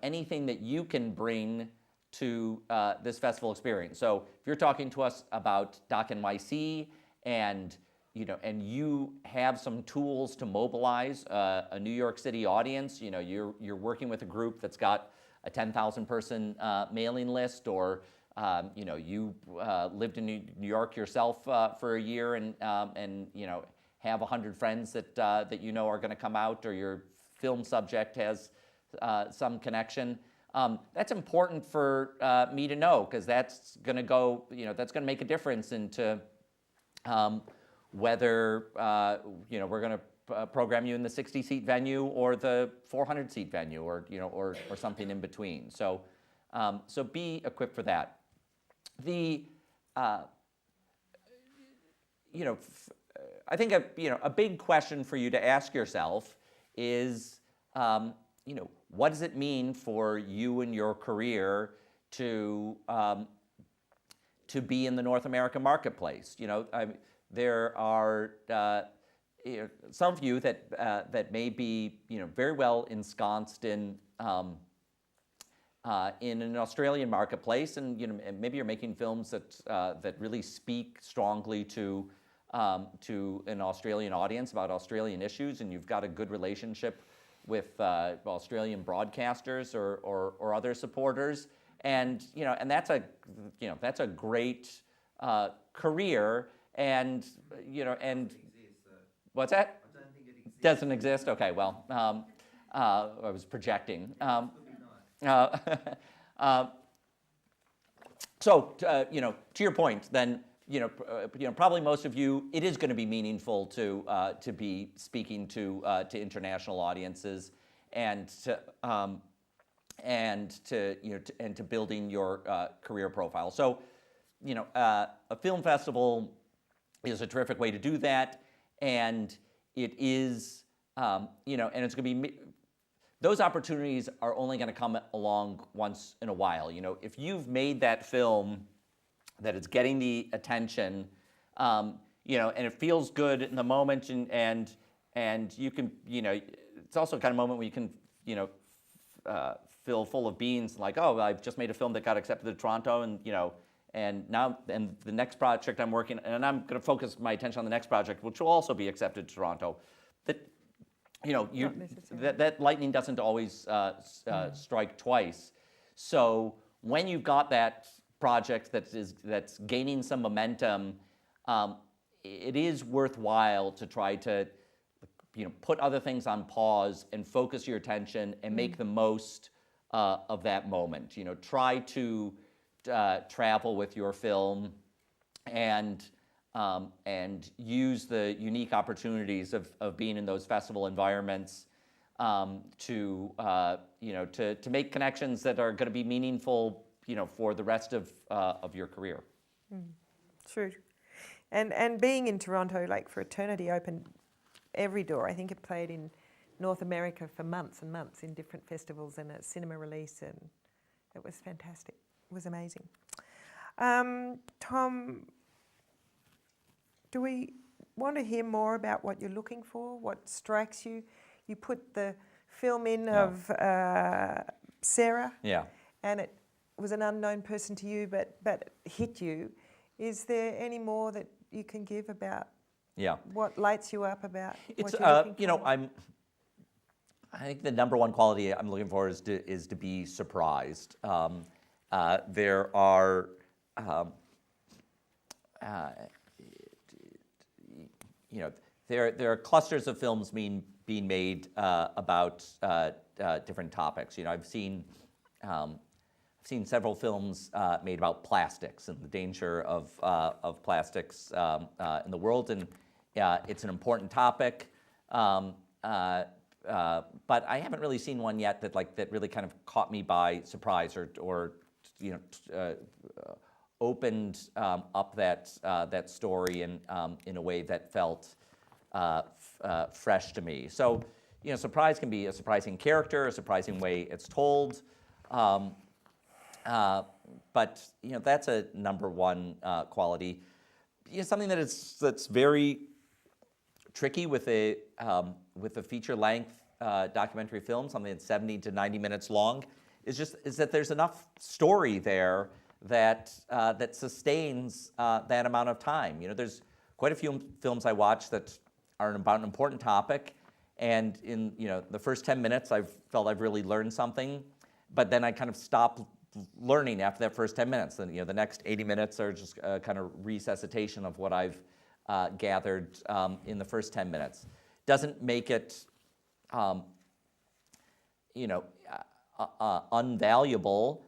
anything that you can bring to this festival experience. So if you're talking to us about Doc NYC and you have some tools to mobilize a New York City audience, you're working with a group that's got a 10,000 person mailing list, or you lived in New York yourself for a year and have 100 friends that are going to come out, or your film subject has some connection. That's important for me to know, because that's going to go, that's going to make a difference into whether we're going to program you in the 60-seat venue or the 400-seat venue, or something in between. So so be equipped for that. I think a big question for you to ask yourself is, what does it mean for you and your career to be in the North American marketplace? There are some of you that may be very well ensconced in in an Australian marketplace, and and maybe you're making films that really speak strongly to an Australian audience about Australian issues, and you've got a good relationship with Australian broadcasters or other supporters, and that's a great career, and what's that? I don't think it exists. Doesn't exist? Okay, well, I was projecting. So, to your point, then, probably most of you, it is going to be meaningful to be speaking to international audiences, and to building your career profile. So, a film festival is a terrific way to do that, and it is, and it's going to be. Those opportunities are only going to come along once in a while. If you've made that film that is getting the attention, and it feels good in the moment, and you can, it's also a kind of moment where you can, feel full of beans, like, oh, I've just made a film that got accepted to Toronto, and and the next project I'm working, and I'm going to focus my attention on the next project, which will also be accepted to Toronto. That lightning doesn't always strike twice. So when you've got that project that's gaining some momentum, it is worthwhile to try to put other things on pause and focus your attention and make the most of that moment. Try to travel with your film and use the unique opportunities of being in those festival environments to make connections that are going to be meaningful, for the rest of your career. True. And being in Toronto, like for Eternity, opened every door. I think it played in North America for months and months in different festivals and a cinema release, and it was fantastic. It was amazing. Thom, do we want to hear more about what you're looking for, what strikes you? You put the film in of Sarah, and it was an unknown person to you, but hit you. Is there any more that you can give about what lights you up about what you're looking for? I think the number one quality I'm looking for is to be surprised. There are there are clusters of films being made about different topics. I've seen several films made about plastics and the danger of plastics in the world, and it's an important topic. But I haven't really seen one yet that really kind of caught me by surprise or opened up that story in a way that felt fresh to me. So, surprise can be a surprising character, a surprising way it's told. But that's a number one quality. Something that's very tricky with a feature length documentary film, something that's 70 to 90 minutes long, is that there's enough story there that sustains that amount of time. There's quite a few films I watch that are about an important topic, and in the first 10 minutes I've really learned something, but then I kind of stop learning after that first 10 minutes. Then the next 80 minutes are just kind of resuscitation of what I've gathered in the first 10 minutes. Doesn't make it unvaluable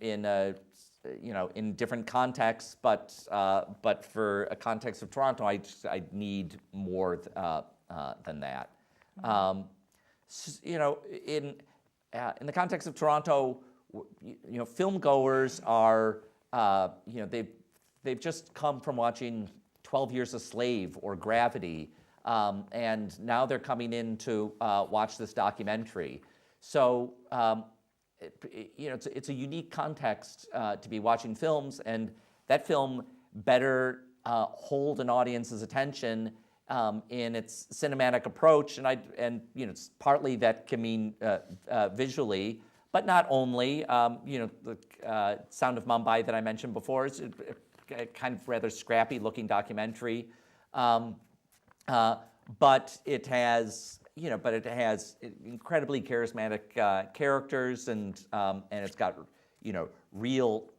in different contexts, but for a context of Toronto, I need more than that. In the context of Toronto, film goers are they've just come from watching 12 Years a Slave or Gravity, and now they're coming in to watch this documentary. So it's a unique context to be watching films, and that film better hold an audience's attention in its cinematic approach, and it's partly that can mean visually, but not only. The Sound of Mumbai that I mentioned before is a kind of rather scrappy-looking documentary, but it has incredibly charismatic characters, and it's got real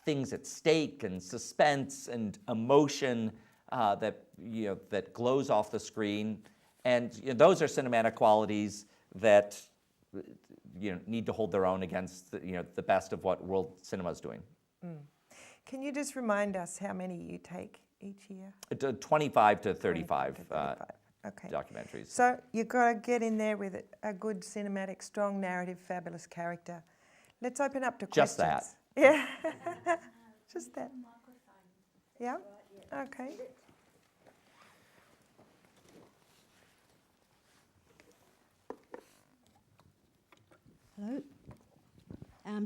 things at stake and suspense and emotion that glows off the screen, and those are cinematic qualities that need to hold their own against the best of what world cinema is doing. Can you just remind us how many you take each year? 25 to 35, 35. Okay. documentaries. So you've got to get in there with a good cinematic, strong narrative, fabulous character. Let's open up to questions. Just that. Yeah. Just that. Yeah? Okay. Hello.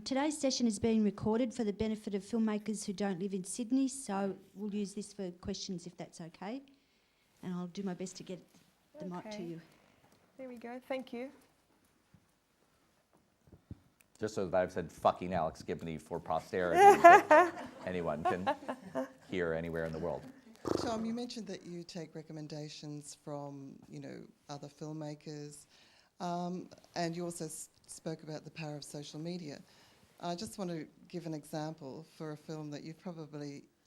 Today's session is being recorded for the benefit of filmmakers who don't live in Sydney, so we'll use this for questions if that's okay. And I'll do my best to get the mic to Okay. you. There we go. Thank you. Just so that I've said fucking Alex Gibney for posterity, that anyone can hear anywhere in the world. Thom, you mentioned that you take recommendations from, other filmmakers, and you also spoke about the power of social media. I just want to give an example for a film that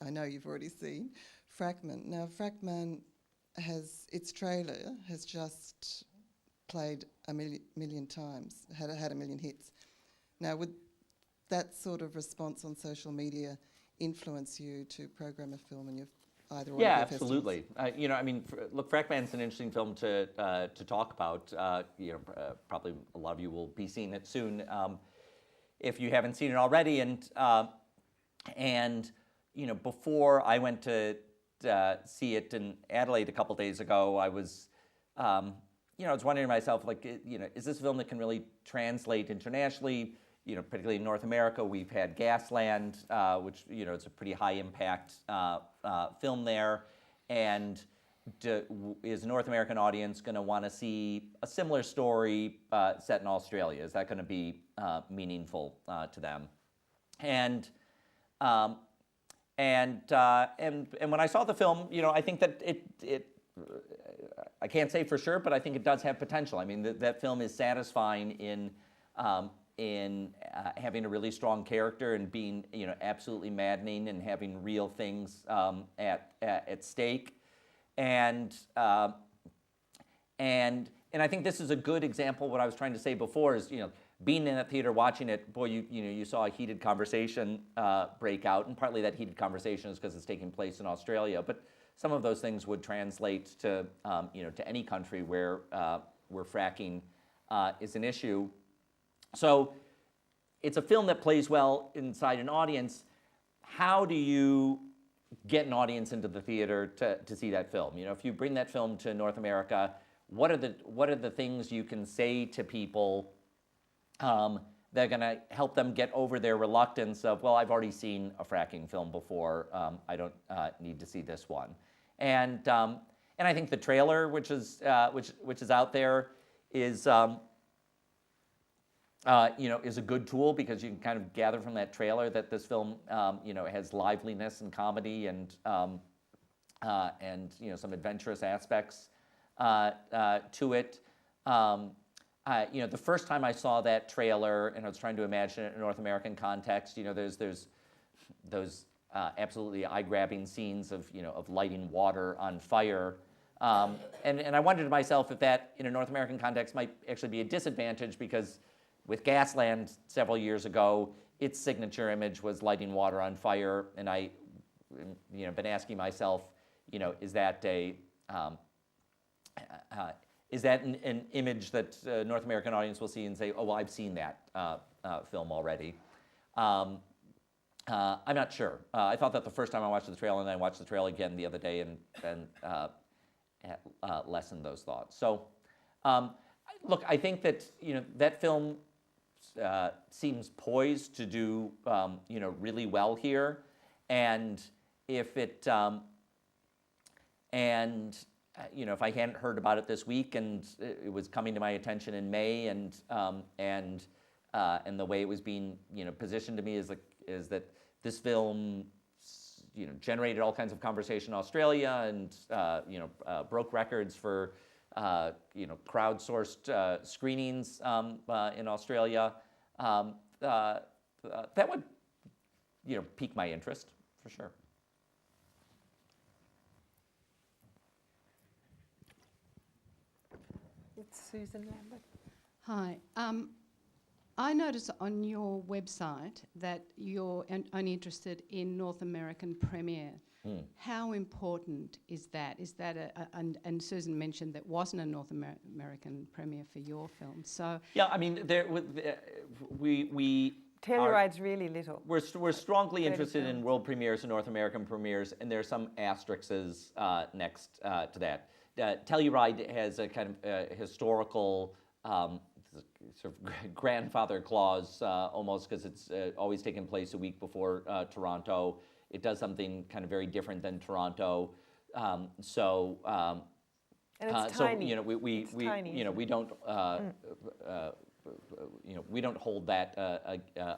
I know you've already seen, Fragment. Now, Fragment its trailer has just played a million times, had a million hits. Now, would that sort of response on social media influence you to program a film in your either or? Yeah, absolutely. Look, Fragment's an interesting film to talk about. Probably a lot of you will be seeing it soon if you haven't seen it already. And before I went to see it in Adelaide a couple days ago, I was wondering to myself, is this a film that can really translate internationally? Particularly in North America, we've had Gasland, which it's a pretty high impact film there, and is a North American audience going to want to see a similar story set in Australia? Is that going to be meaningful to them? And when I saw the film, I think that it I can't say for sure, but I think it does have potential. I mean, that film is satisfying in having a really strong character and being absolutely maddening and having real things at stake, and I think this is a good example. What I was trying to say before is being in that theater watching it, boy, you saw a heated conversation break out, and partly that heated conversation is because it's taking place in Australia, but some of those things would translate to to any country where fracking is an issue. So it's a film that plays well inside an audience. How do you get an audience into the theater to see that film? If you bring that film to North America, what are the things you can say to people that are going to help them get over their reluctance of, well, I've already seen a fracking film before, I don't need to see this one. And I think the trailer, which is out there, is is a good tool, because you can kind of gather from that trailer that this film, has liveliness and comedy and some adventurous aspects to it. The first time I saw that trailer, and I was trying to imagine it in a North American context, there's those absolutely eye-grabbing scenes of lighting water on fire. And I wondered to myself if that, in a North American context, might actually be a disadvantage, because with Gasland several years ago, its signature image was lighting water on fire, and I, been asking myself, is that an image that a North American audience will see and say, oh, well, I've seen that film already? I'm not sure. I thought that the first time I watched the trailer, and then I watched the trailer again the other day, and lessened those thoughts. So, look, I think that that film seems poised to do really well here, and if it if I hadn't heard about it this week and it was coming to my attention in May, and and the way it was being, positioned to me is that this film, generated all kinds of conversation in Australia and, broke records for, crowdsourced screenings in Australia. That would, pique my interest for sure. It's Susan Lambert. Hi. I notice on your website that you're only interested in North American premiere. How important is that? Is that and Susan mentioned that wasn't a North American premiere for your film. So Yeah, I mean, we Telluride's really little. We're strongly 30 interested in films. world premieres and North American premieres, and there are some asterisks next to that. Telluride has a kind of historical sort of grandfather clause almost, because it's always taken place a week before Toronto. It does something kind of very different than Toronto. And it's tiny. So we tiny, isn't we don't we don't hold that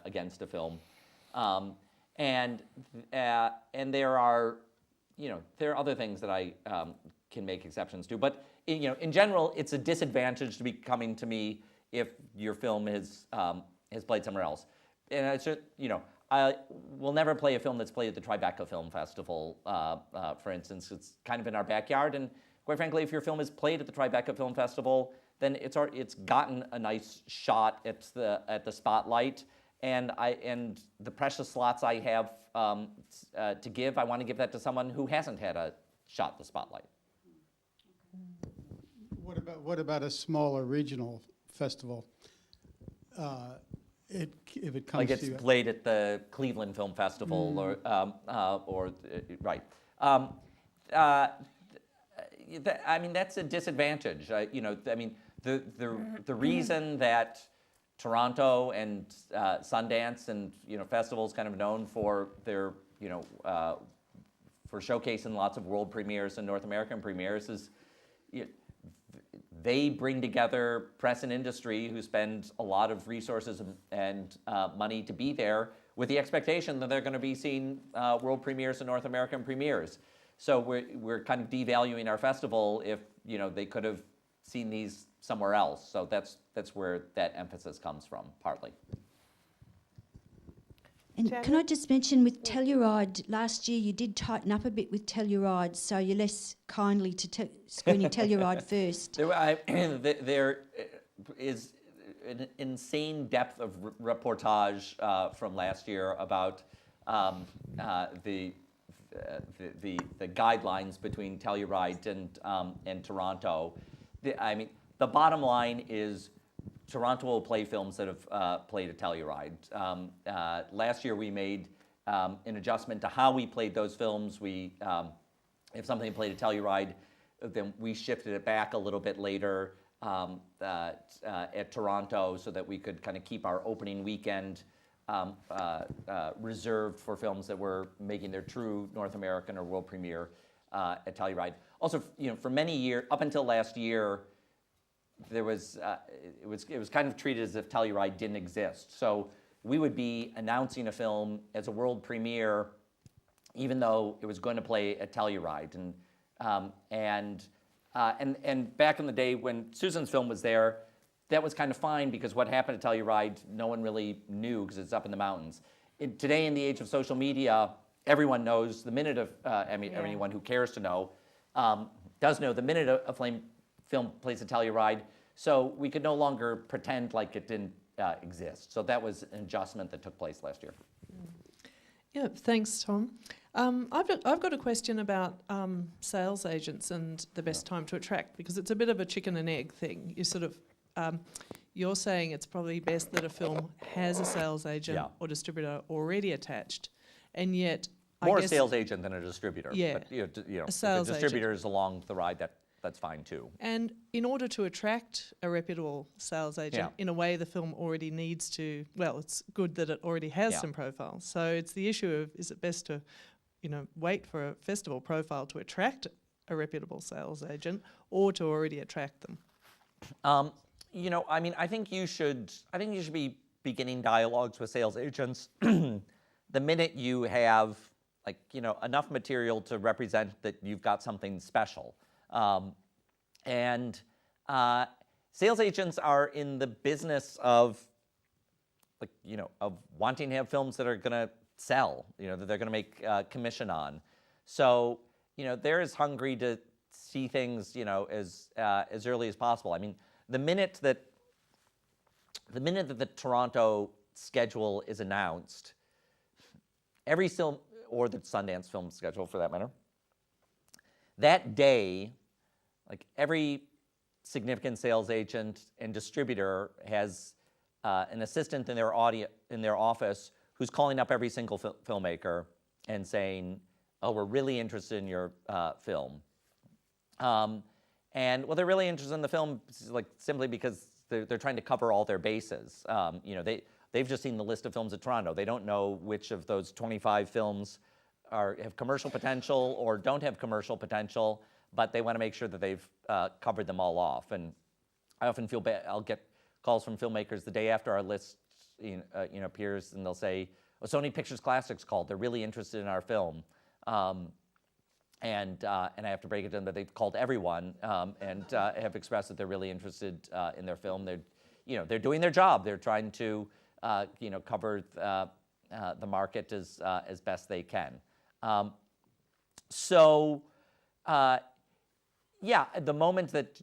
against a film, and there are there are other things that I can make exceptions to, but in general, it's a disadvantage to be coming to me if your film has played somewhere else, and it's just, I will never play a film that's played at the Tribeca Film Festival, for instance. It's kind of in our backyard, and quite frankly, if your film is played at the Tribeca Film Festival, then it's gotten a nice shot at the spotlight, and the precious slots I have to give, I want to give that to someone who hasn't had a shot at the spotlight. What about a smaller regional festival? If it comes Like to it's played at the Cleveland Film Festival or right. I mean, that's a disadvantage. I mean, the reason that Toronto and Sundance and festivals kind of known for their for showcasing lots of world premieres and North American premieres is they bring together press and industry who spend a lot of resources and money to be there with the expectation that they're going to be seeing world premieres and North American premieres. So we're kind of devaluing our festival if they could have seen these somewhere else. So that's where that emphasis comes from, partly. And Janet? can I just mention with Telluride, last year you did tighten up a bit with Telluride, so you're less kindly to screening Telluride first. There is an insane depth of reportage from last year about the guidelines between Telluride and Toronto. I mean, the bottom line is Toronto will play films that have played at Telluride. Last year we made an adjustment to how we played those films. If something played at Telluride, then we shifted it back a little bit later at Toronto so that we could kind of keep our opening weekend reserved for films that were making their true North American or world premiere at Telluride. Also, for many years, up until last year, there was it was kind of treated as if Telluride didn't exist. So we would be announcing a film as a world premiere, even though it was going to play at Telluride. And back in the day when Susan's film was there, that was kind of fine because what happened at Telluride, no one really knew because it's up in the mountains. Today, in the age of social media, everyone knows the minute of, anyone who cares to know, does know the minute a film plays at Telluride, so we could no longer pretend like it didn't exist. So that was an adjustment that took place last year. Yeah, thanks, Tom. I've got a question about sales agents and the best time to attract, because it's a bit of a chicken and egg thing. You sort of, you're saying it's probably best that a film has a sales agent or distributor already attached, and yet More I a guess sales agent than a distributor. Yeah, But, if a sales distributor is along the ride, that's fine too. And in order to attract a reputable sales agent, in a way the film already needs to, well, it's good that it already has some profiles. So it's the issue of, is it best to, wait for a festival profile to attract a reputable sales agent or to already attract them? I mean, I think you should be beginning dialogues with sales agents. The minute you have enough material to represent that you've got something special. Sales agents are in the business of wanting to have films that are going to sell, that they're going to make commission on. So, they're as hungry to see things, as early as possible. I mean, the minute that the Toronto schedule is announced, every film, or the Sundance film schedule for that matter, that day, every significant sales agent and distributor has an assistant in their office who's calling up every single filmmaker and saying, "Oh, we're really interested in your film." And they're really interested in the film simply because they're trying to cover all their bases. They've just seen the list of films at Toronto. They don't know which of those 25 films have commercial potential or don't have commercial potential, but they want to make sure that they've covered them all off. And I often feel bad. I'll get calls from filmmakers the day after our list appears, and they'll say, "Oh, Sony Pictures Classics called. They're really interested in our film." And I have to break it to them that they've called everyone and have expressed that they're really interested in their film. They're doing their job. They're trying to cover the market as best they can. The moment that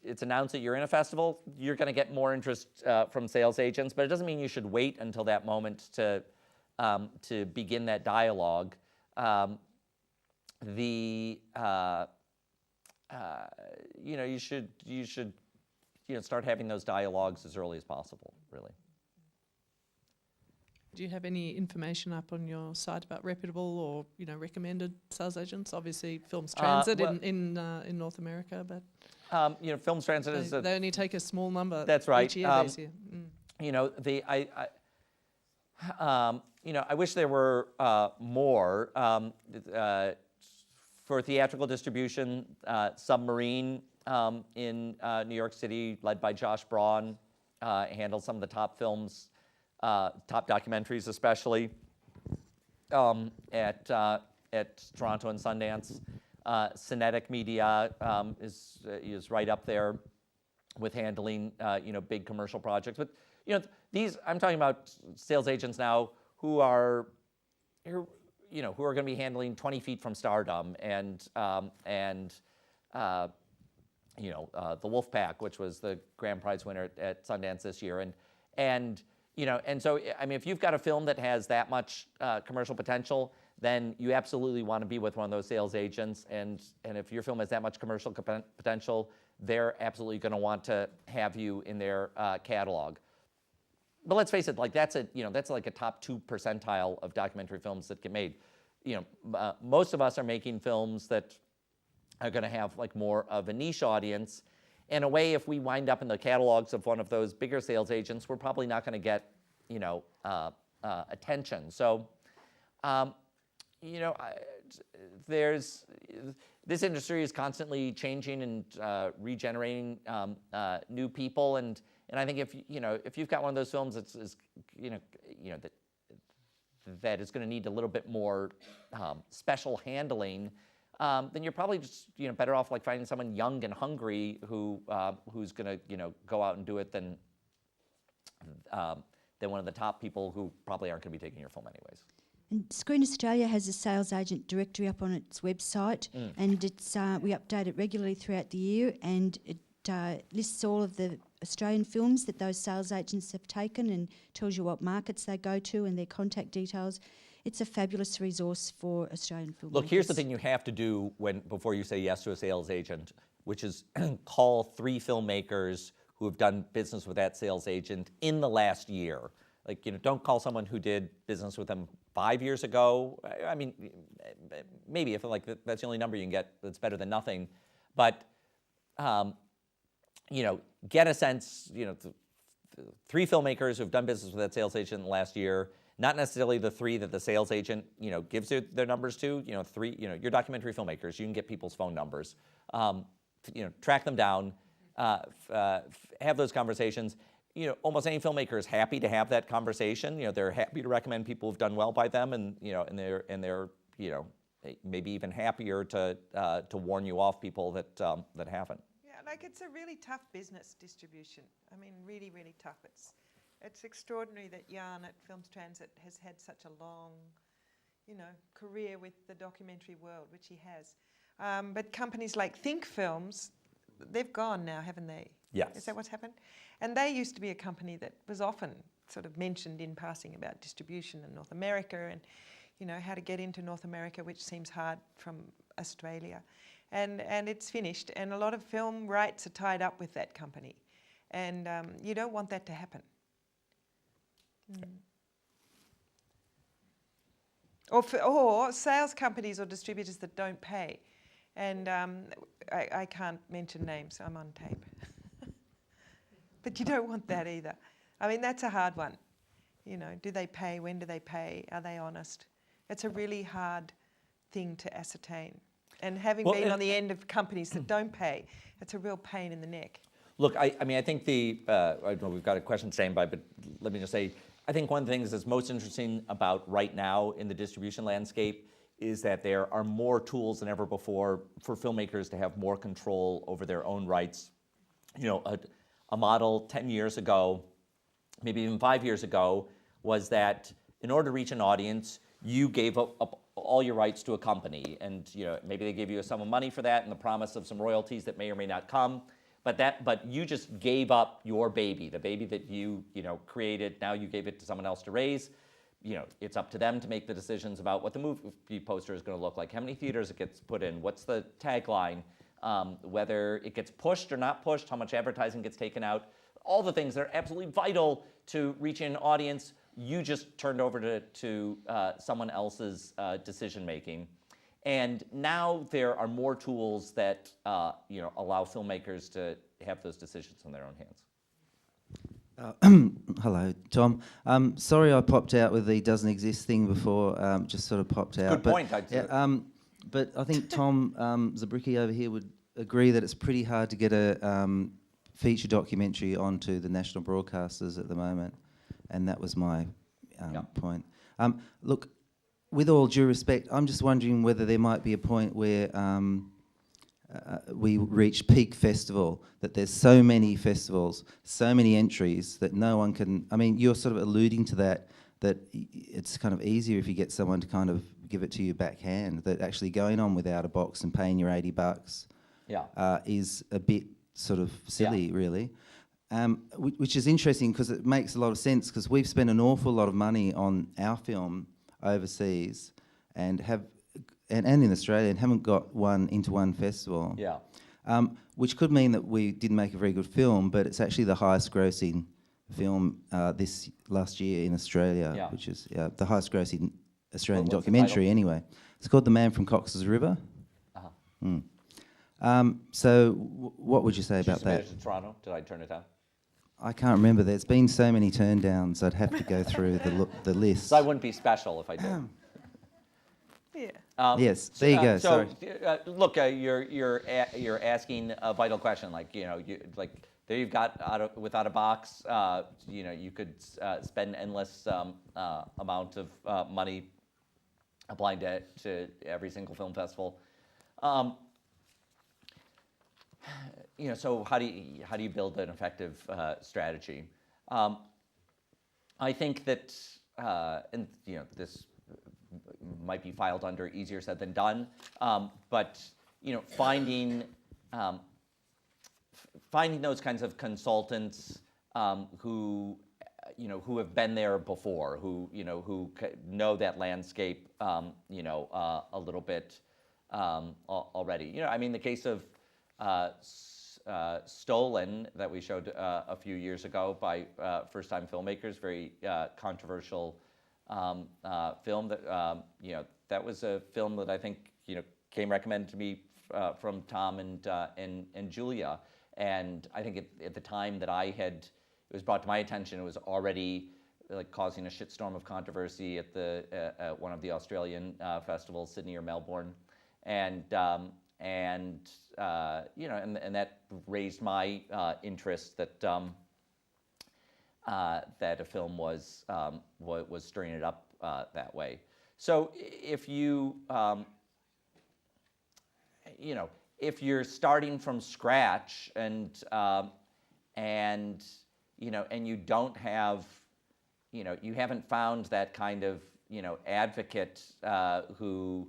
it's announced that you're in a festival, you're going to get more interest from sales agents, but it doesn't mean you should wait until that moment to begin that dialogue. You should start having those dialogues as early as possible, really. Do you have any information up on your site about reputable or recommended sales agents? Obviously, Films Transit in North America, but Films Transit they only take a small number. That's right. Each year this year. I wish there were more for theatrical distribution. Submarine in New York City, led by Josh Braun, handles some of the top films. Top documentaries, especially at Toronto and Sundance. Cinetic Media is right up there with handling big commercial projects. But these, I'm talking about sales agents now who are going to be handling 20 Feet from Stardom and the Wolfpack, which was the grand prize winner at Sundance this year, and so, I mean, if you've got a film that has that much commercial potential, then you absolutely want to be with one of those sales agents. And if your film has that much commercial potential, they're absolutely going to want to have you in their catalog. But let's face it, that's like a top 2 percentile of documentary films that get made. Most of us are making films that are going to have more of a niche audience. In a way, if we wind up in the catalogs of one of those bigger sales agents, we're probably not going to get, attention. So, this industry is constantly changing and regenerating new people, and I think if you've got one of those films that is going to need a little bit more special handling. Then you're probably just better off finding someone young and hungry who's going to go out and do it than one of the top people who probably aren't going to be taking your film anyways. And Screen Australia has a sales agent directory up on its website, and it's we update it regularly throughout the year, and it lists all of the Australian films that those sales agents have taken and tells you what markets they go to and their contact details. It's a fabulous resource for Australian filmmakers. Look, here's the thing you have to do before you say yes to a sales agent, which is call 3 filmmakers who have done business with that sales agent in the last year. Don't call someone who did business with them 5 years ago. I mean, maybe if that's the only number you can get, that's better than nothing. But get a sense. 3 filmmakers who have done business with that sales agent in the last year. Not necessarily the 3 that the sales agent, gives their numbers to. 3, your documentary filmmakers. You can get people's phone numbers. Track them down. Have those conversations. almost any filmmaker is happy to have that conversation. They're happy to recommend people who've done well by them, and they're maybe even happier to warn you off people that haven't. Yeah, like it's a really tough business, distribution. I mean, really, really tough. It's extraordinary that Jan at Films Transit has had such a long, career with the documentary world, which he has. But companies like Think Films, they've gone now, haven't they? Yes. Is that what's happened? And they used to be a company that was often sort of mentioned in passing about distribution in North America and, how to get into North America, which seems hard from Australia. And it's finished, and a lot of film rights are tied up with that company. And you don't want that to happen. Or sales companies or distributors that don't pay. And I can't mention names, I'm on tape. But you don't want that either. I mean, that's a hard one. Do they pay? When do they pay? Are they honest? It's a really hard thing to ascertain. And having been on the end of companies that don't pay, it's a real pain in the neck. Look, I think I know we've got a question standing by, but let me just say, I think one of the things that's most interesting about right now in the distribution landscape is that there are more tools than ever before for filmmakers to have more control over their own rights. A model 10 years ago, maybe even 5 years ago, was that in order to reach an audience, you gave up all your rights to a company, and maybe they gave you a sum of money for that and the promise of some royalties that may or may not come. But you just gave up your baby, the baby that you created. Now you gave it to someone else to raise. It's up to them to make the decisions about what the movie poster is going to look like, how many theaters it gets put in, what's the tagline, whether it gets pushed or not pushed, how much advertising gets taken out, all the things that are absolutely vital to reach an audience. You just turned over to someone else's decision making. And now there are more tools that allow filmmakers to have those decisions in their own hands. Hello, Tom. Sorry I popped out with the doesn't exist thing before, just sort of popped out. Good point. But I think Tom Zabricki over here would agree that it's pretty hard to get a feature documentary onto the national broadcasters at the moment, and that was my point. Look, with all due respect, I'm just wondering whether there might be a point where we reach peak festival, that there's so many festivals, so many entries that no one can... I mean, you're sort of alluding to that it's kind of easier if you get someone to kind of give it to you backhand, that actually going on without a box and paying your $80 is a bit sort of silly, really. Which is interesting because it makes a lot of sense, because we've spent an awful lot of money on our film overseas and in Australia and haven't got one into one festival. Which could mean that we didn't make a very good film, but it's actually the highest grossing film this last year in Australia, which is the highest grossing Australian documentary anyway. It's called The Man from Cox's River. So what would you say about that? Did you submit it to Toronto? Did I turn it down? I can't remember. There's been so many turndowns. I'd have to go through the list. So I wouldn't be special if I did. Yes, there you go. So, sorry. Look, you're asking a vital question. Like there you've got without a box. You could spend endless amount of money applying to every single film festival. So how do you build an effective strategy? I think that, and this might be filed under easier said than done, but finding those kinds of consultants who have been there before, who know that landscape a little bit already. I mean, the case of Stolen that we showed a few years ago by first-time filmmakers, very controversial film. That was a film that I think came recommended to me from Tom and Julia, and I think at the time that it was brought to my attention, it was already causing a shitstorm of controversy at one of the Australian festivals, Sydney or Melbourne, and that raised my interest that that a film was stirring it up that way. So if you if you're starting from scratch and you don't have, you haven't found that kind of, advocate who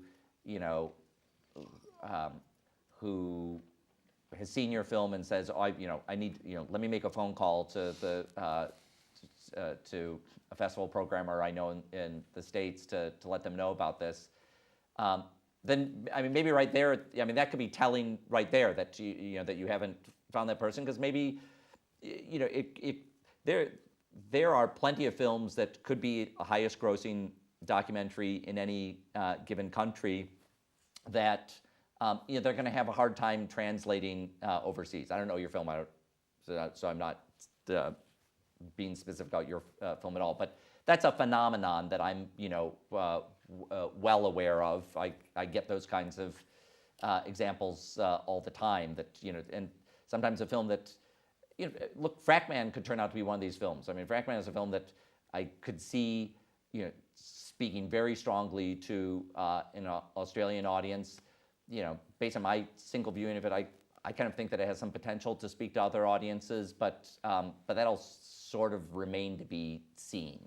has seen your film and says, oh, I need, let me make a phone call to to a festival programmer I know in the States to let them know about this. Then, I mean, maybe right there, I mean, that could be telling right there that that you haven't found that person, because maybe, there are plenty of films that could be a highest grossing documentary in any given country that they're going to have a hard time translating overseas. I don't know your film, so I'm not being specific about your film at all, but that's a phenomenon that I'm well aware of. I get those kinds of examples all the time. That and sometimes a film that look, Frackman could turn out to be one of these films. I mean, Frackman is a film that I could see speaking very strongly to an Australian audience. Based on my single viewing of it, I kind of think that it has some potential to speak to other audiences, but that'll sort of remain to be seen.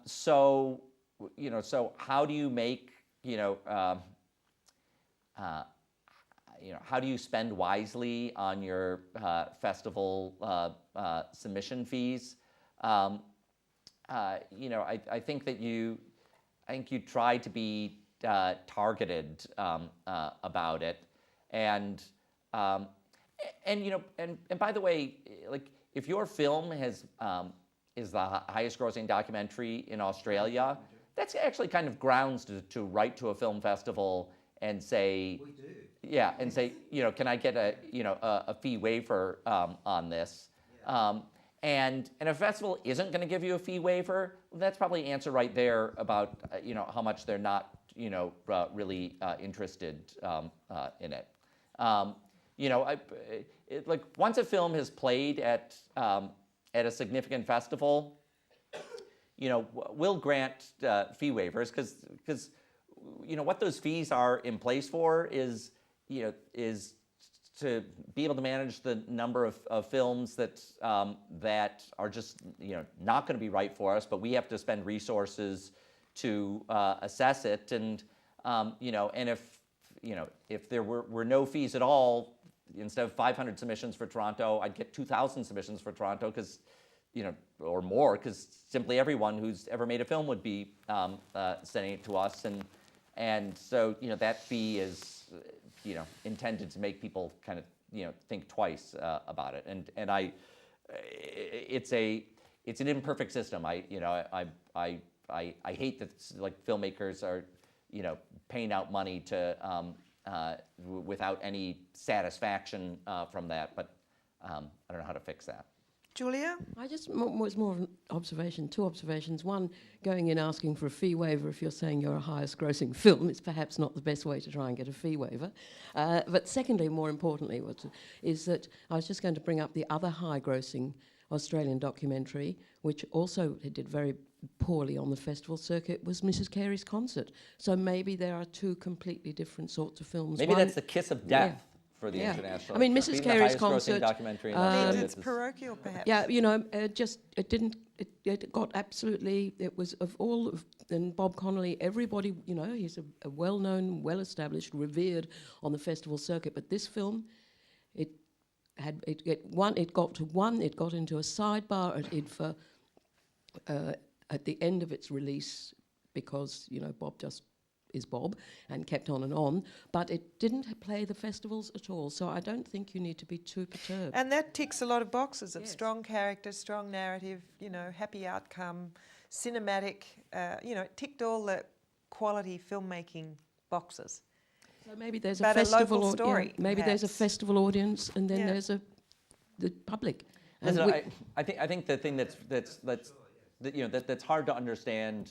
So how do you make how do you spend wisely on your festival submission fees? I think that you try to be targeted about it, and by the way, like, if your film is the highest grossing documentary in Australia, that's actually kind of grounds to write to a film festival and say, we do. Yeah, and say, can I get a fee waiver on this? Yeah. And if a festival isn't going to give you a fee waiver, that's probably the answer right there about how much they're not really interested in it. Like, once a film has played at a significant festival, we'll grant fee waivers, because what those fees are in place for is to be able to manage the number of films that are just not going to be right for us, but we have to spend resources to assess it, and and if there were no fees at all, instead of 500 submissions for Toronto, I'd get 2,000 submissions for Toronto, because or more, because simply everyone who's ever made a film would be sending it to us, and so that fee is intended to make people kind of think twice about it, and it's an imperfect system. I hate that, like, filmmakers are paying out money to without any satisfaction from that, but I don't know how to fix that. Julia? I just was more of an observation, two observations. One, going in asking for a fee waiver if you're saying you're a highest grossing film, it's perhaps not the best way to try and get a fee waiver. But secondly, more importantly, is that I was just going to bring up the other high grossing Australian documentary, which also did very poorly on the festival circuit, was Mrs. Carey's Concert. So maybe there are two completely different sorts of films. Maybe that's the kiss of death. Yeah. For the international, I mean, Mrs. Carey's Concert documentary. Means it's parochial, perhaps. Yeah, it got absolutely. It was and Bob Connolly. Everybody, he's a well-known, well-established, revered on the festival circuit. But this film, it got into a sidebar at IDFA at the end of its release, because Bob just is Bob, and kept on, but it didn't play the festivals at all, so I don't think you need to be too perturbed. And that ticks a lot of boxes of strong character, strong narrative, happy outcome, cinematic, it ticked all the quality filmmaking boxes. So maybe there's but a festival local story. Maybe there's a festival audience, and then there's the public. And I think the thing that's hard to understand,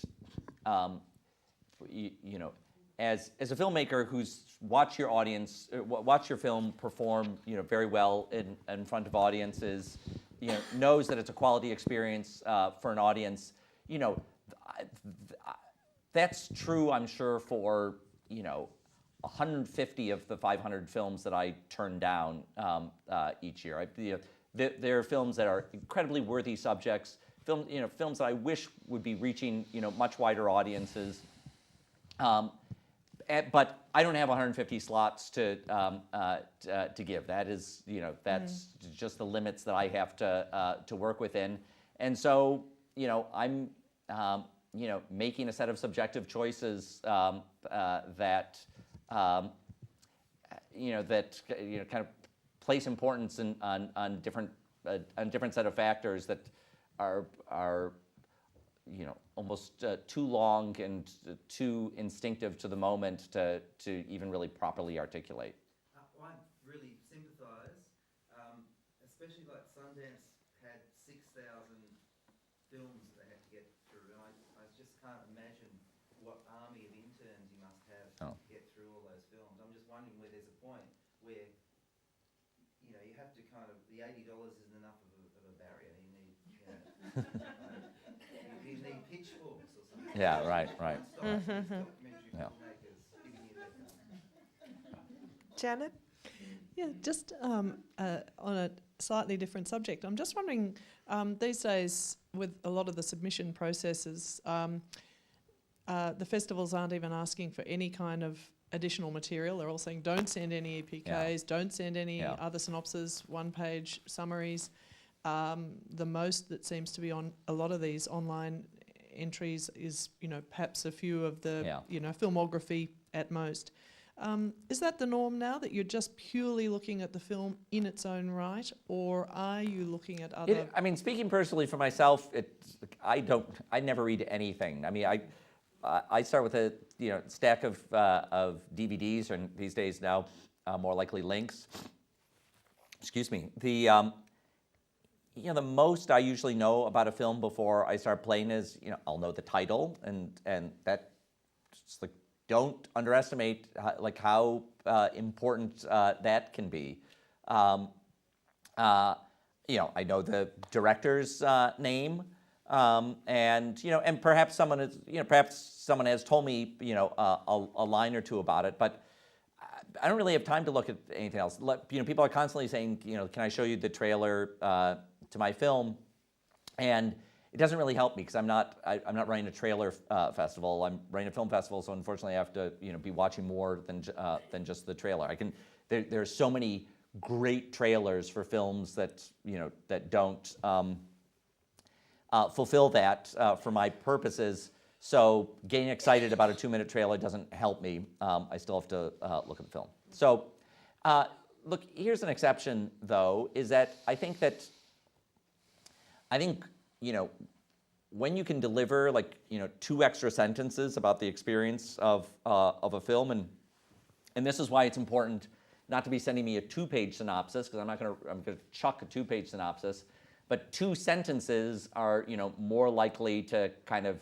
as a filmmaker who's watched your audience, watch your film perform, very well in front of audiences, knows that it's a quality experience for an audience, that's true, I'm sure, for 150 of the 500 films that I turn down each year. There are films that are incredibly worthy subjects, films that I wish would be reaching much wider audiences. But I don't have 150 slots to give. That is, that's just the limits that I have to work within. And so, I'm, making a set of subjective choices that, kind of place importance on different set of factors that are almost too long and too instinctive to the moment to even really properly articulate. I really sympathise, especially like Sundance had 6,000 films that they had to get through, and I just can't imagine what army of interns you must have to get through all those films. I'm just wondering where there's a point where you have to kind of, the $80 isn't enough of a barrier. You need, you need pitchforks or something. Yeah, right. Documentary Yeah. filmmakers giving you that. Janet? Yeah, just on a slightly different subject, I'm just wondering, these days with a lot of the submission processes, the festivals aren't even asking for any kind of additional material. They're all saying don't send any EPKs, don't send any other synopses, one-page summaries. The most that seems to be on a lot of these online entries is, perhaps a few of the, filmography at most. Is that the norm now, that you're just purely looking at the film in its own right, or are you looking at other? Speaking personally for myself, I never read anything. I start with a stack of DVDs, and these days now more likely links. Excuse me. The most I usually know about a film before I start playing is I'll know the title, and that just like, don't underestimate how important that can be. I know the director's name. And perhaps someone has told me, a line or two about it, but I don't really have time to look at anything else. People are constantly saying, can I show you the trailer to my film? And it doesn't really help me because I'm not running a trailer festival. I'm running a film festival, so unfortunately I have to, be watching more than just the trailer. There are so many great trailers for films that that don't fulfill that for my purposes. So getting excited about a 2-minute trailer doesn't help me. I still have to look at the film. So look, here's an exception though, is that I think when you can deliver 2 extra sentences about the experience of a film, and this is why it's important not to be sending me a 2-page synopsis, because I'm gonna chuck a 2-page synopsis. But 2 sentences are, more likely to kind of,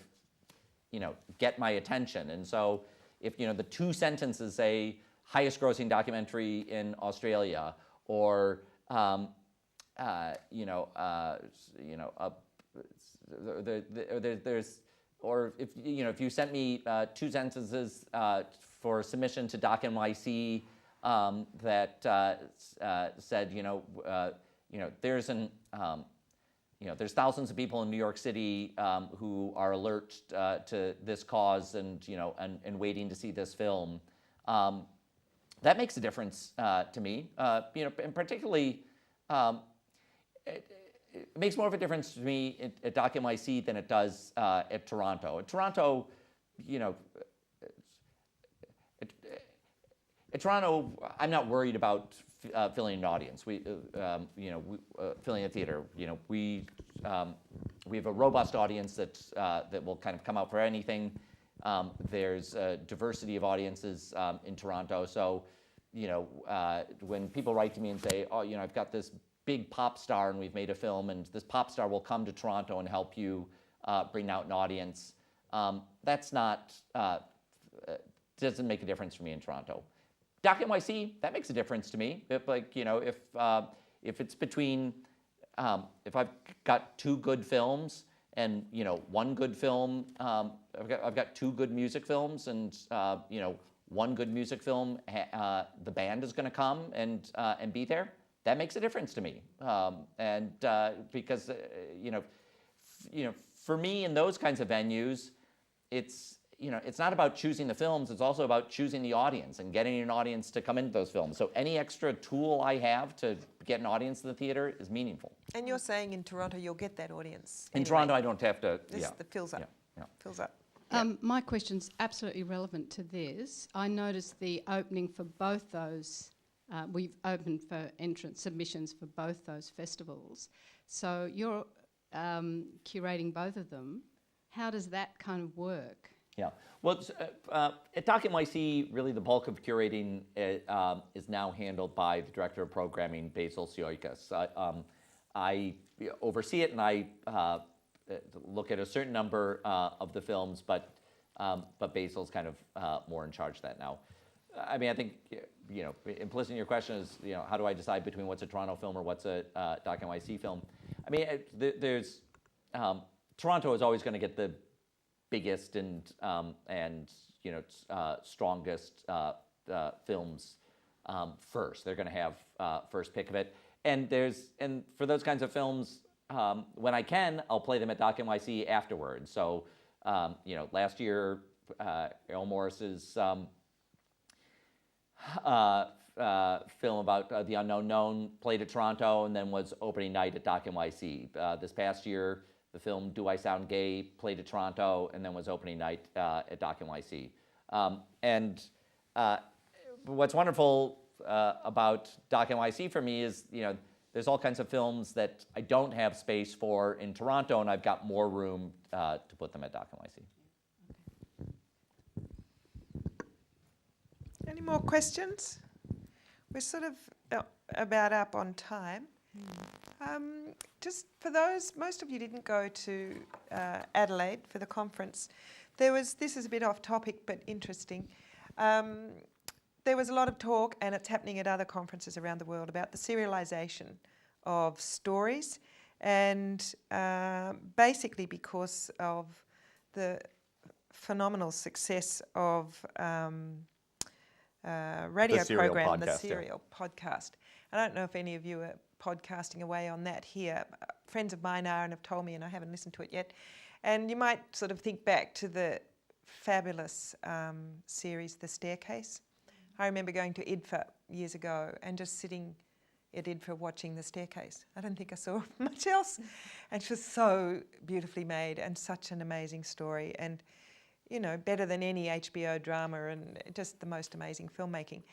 get my attention. And so if, the 2 sentences say highest grossing documentary in Australia, or, or if you sent me 2 sentences for submission to Doc NYC that said, there's thousands of people in New York City who are alert to this cause and waiting to see this film. That makes a difference to me. And particularly, it makes more of a difference to me at Doc NYC than it does at Toronto. At Toronto, at Toronto, I'm not worried about filling an audience. Filling a theater. We have a robust audience that will kind of come out for anything. There's a diversity of audiences in Toronto. So, when people write to me and say, "Oh, I've got this big pop star and we've made a film, and this pop star will come to Toronto and help you bring out an audience," that's not doesn't make a difference for me in Toronto. Doc NYC, that makes a difference to me. If if it's between, if I've got two good films and one good film, I've got two good music films, and one good music film, the band is going to come and be there. That makes a difference to me, because for me in those kinds of venues, it's not about choosing the films, it's also about choosing the audience and getting an audience to come into those films. So any extra tool I have to get an audience in the theater is meaningful. And you're saying in Toronto you'll get that audience? In anyway. Toronto I don't have to, This fills up. Yeah. Fills up. My question's absolutely relevant to this. I noticed the opening for both those, we've opened for entrance submissions for both those festivals. So you're curating both of them. How does that kind of work? Yeah, well, at Doc NYC, really the bulk of curating is now handled by the director of programming, Basil Sioikas. I oversee it, and I look at a certain number of the films, but Basil's kind of more in charge of that now. I mean, I think implicit in your question is how do I decide between what's a Toronto film or what's a Doc NYC film? I mean, there's Toronto is always going to get the biggest and strongest films first. They're going to have first pick of it. And for those kinds of films, when I can, I'll play them at Doc NYC afterwards. So last year, Errol Morris's film about the unknown known played at Toronto and then was opening night at Doc NYC. This past year, the film Do I Sound Gay played at Toronto and then was opening night at Doc NYC. What's wonderful about Doc NYC for me is, there's all kinds of films that I don't have space for in Toronto, and I've got more room to put them at Doc NYC. Any more questions? We're sort of about up on time. Just for those, most of you didn't go to Adelaide for the conference. This is a bit off topic but interesting. There was a lot of talk, and it's happening at other conferences around the world, about the serialisation of stories, and basically because of the phenomenal success of radio program, the Serial podcast. I don't know if any of you are podcasting away on that here. Friends of mine are and have told me, and I haven't listened to it yet. And you might sort of think back to the fabulous series, The Staircase. I remember going to IDFA years ago and just sitting at IDFA watching The Staircase. I don't think I saw much else. And it was so beautifully made and such an amazing story, and better than any HBO drama, and just the most amazing filmmaking.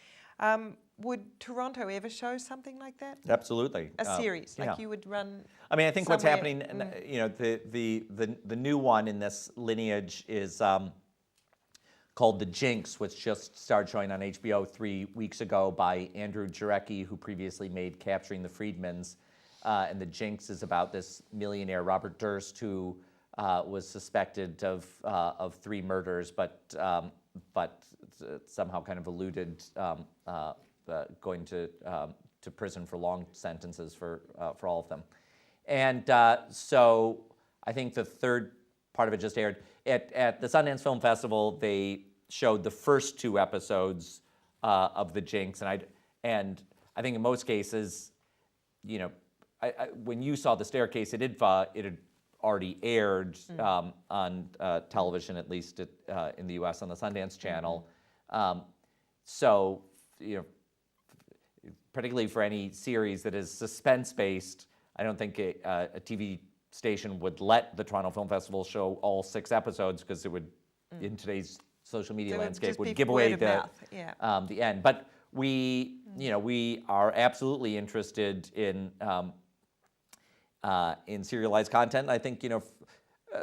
Would Toronto ever show something like that? Absolutely. A series, like you would run. I mean, I think what's happening, the new one in this lineage is called The Jinx, which just started showing on HBO 3 weeks ago by Andrew Jarecki, who previously made Capturing the Freedmans. And The Jinx is about this millionaire, Robert Durst, who was suspected of 3 murders, but somehow kind of eluded going to prison for long sentences for all of them. And so I think the third part of it just aired. At the Sundance Film Festival, they showed the first 2 episodes of The Jinx, and I think in most cases, when you saw The Staircase at IDFA, it had already aired on television, at least in the U.S. on the Sundance Channel. So, particularly for any series that is suspense-based, I don't think a TV station would let the Toronto Film Festival show all 6 episodes, because it would, in today's social media landscape, would give away the end. But we are absolutely interested in serialized content. I think,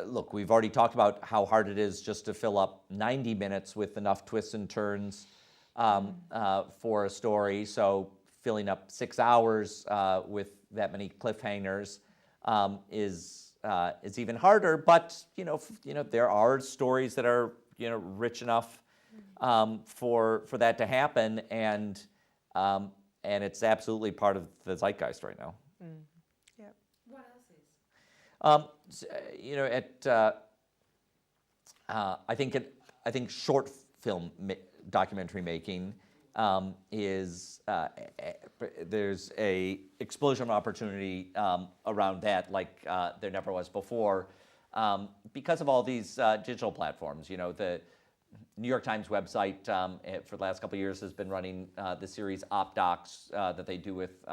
look, we've already talked about how hard it is just to fill up 90 minutes with enough twists and turns for a story. So filling up 6 hours with that many cliffhangers is even harder. But there are stories that are rich enough for that to happen, and it's absolutely part of the zeitgeist right now. Yep. What else is? You know, I think short film documentary making is there's a explosion of opportunity around that like there never was before because of all these digital platforms. You know, the New York Times website for the last couple of years has been running the series Op Docs that they do with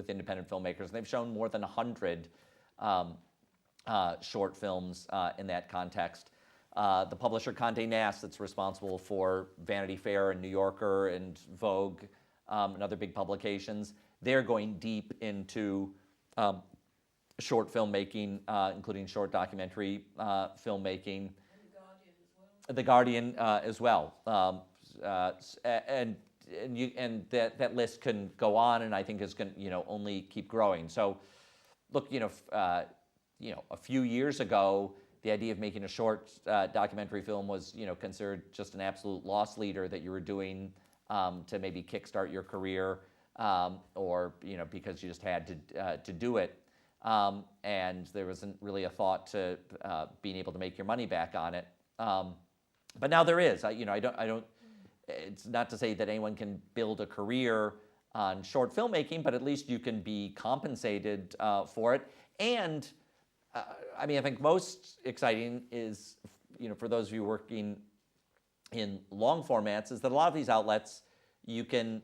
independent filmmakers. And they've shown more than 100 short films in that context. The publisher Condé Nast, that's responsible for Vanity Fair and New Yorker and Vogue and other big publications, they're going deep into short filmmaking, including short documentary filmmaking. The Guardian as well. And that list can go on, and I think is going to only keep growing. So, look, a few years ago, the idea of making a short documentary film was considered just an absolute loss leader that you were doing to maybe kickstart your career, or because you just had to do it, and there wasn't really a thought to being able to make your money back on it. But now there is. I don't. It's not to say that anyone can build a career on short filmmaking, but at least you can be compensated for it. And I think most exciting is, for those of you working in long formats, is that a lot of these outlets, you can,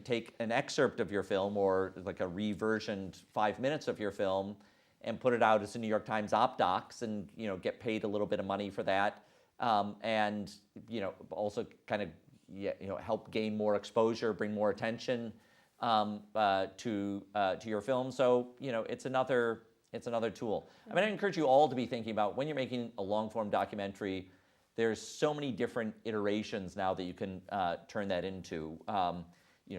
take an excerpt of your film or like a reversioned 5 minutes of your film and put it out as a New York Times Op Docs and, get paid a little bit of money for that. And, also kind of, help gain more exposure, bring more attention to your film. So, it's another tool. I encourage you all to be thinking about when you're making a long-form documentary, there's so many different iterations now that you can turn that into.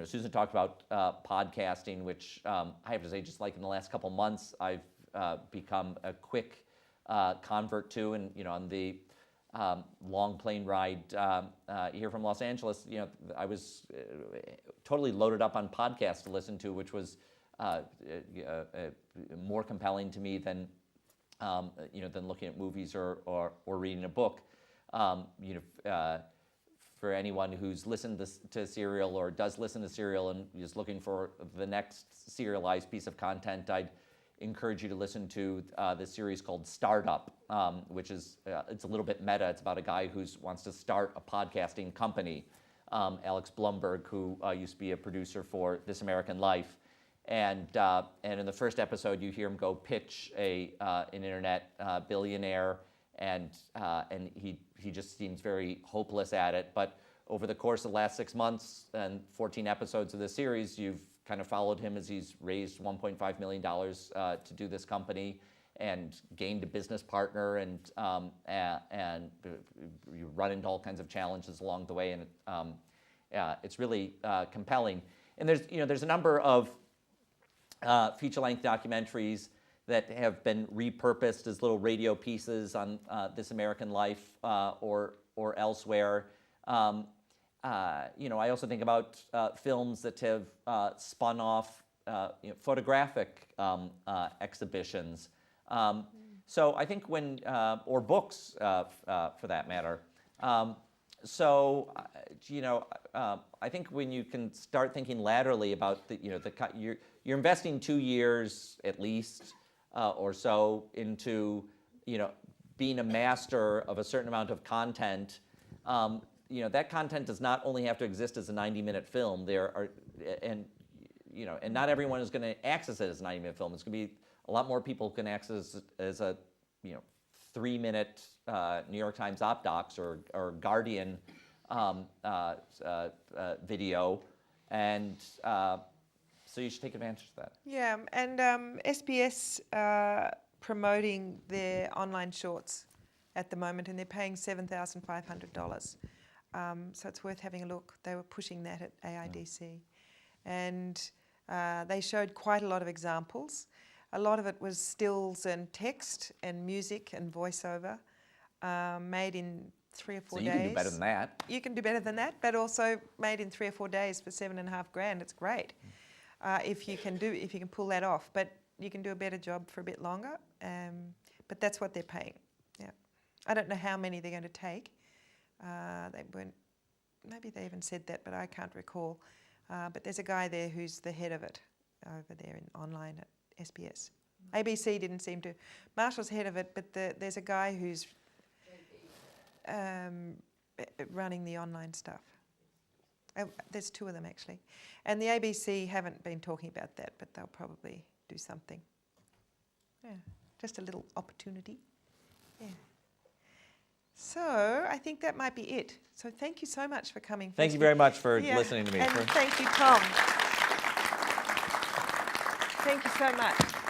Susan talked about podcasting, which I have to say, just like in the last couple months, I've become a quick convert to. And, on the long plane ride here from Los Angeles, I was totally loaded up on podcasts to listen to, which was more compelling to me than than looking at movies or reading a book. For anyone who's listened to Serial or does listen to Serial and is looking for the next serialized piece of content, I'd encourage you to listen to this series called Startup, which is it's a little bit meta. It's about a guy who wants to start a podcasting company. Alex Blumberg, who used to be a producer for This American Life. And in the first episode, you hear him go pitch an internet billionaire, and he just seems very hopeless at it. But over the course of the last 6 months and 14 episodes of this series, you've kind of followed him as he's raised $1.5 million to do this company and gained a business partner, and you run into all kinds of challenges along the way, and it's really compelling. And there's a number of feature-length documentaries that have been repurposed as little radio pieces on This American Life or elsewhere. I also think about films that have spun off photographic exhibitions. So I think when, or books for that matter. I think when you can start thinking laterally about you're investing 2 years at least or so into being a master of a certain amount of content. That content does not only have to exist as a 90-minute film. And not everyone is going to access it as a 90-minute film. It's going to be a lot more people can access it as a 3-minute New York Times Op Docs or Guardian video, and so you should take advantage of that. Yeah, and SBS promoting their online shorts at the moment, and they're paying $7,500. So it's worth having a look. They were pushing that at AIDC, and they showed quite a lot of examples. A lot of it was stills and text and music and voiceover, made in 3 or 4 So days. you can do better than that. You can do better than that, but also made in 3 or 4 days for $7,500. It's great if you can pull that off. But you can do a better job for a bit longer. But that's what they're paying. Yeah, I don't know how many they're going to take. They weren't. Maybe they even said that, but I can't recall. But there's a guy there who's the head of it over there in online at SBS. ABC didn't seem to. Marshall's head of it, but there's a guy who's running the online stuff. There's 2 of them actually. And the ABC haven't been talking about that, but they'll probably do something. Yeah, just a little opportunity. Yeah. So I think that might be it. So thank you so much for coming. Thank you very much for Yeah, listening to me. and thank you, Tom. Thank you so much.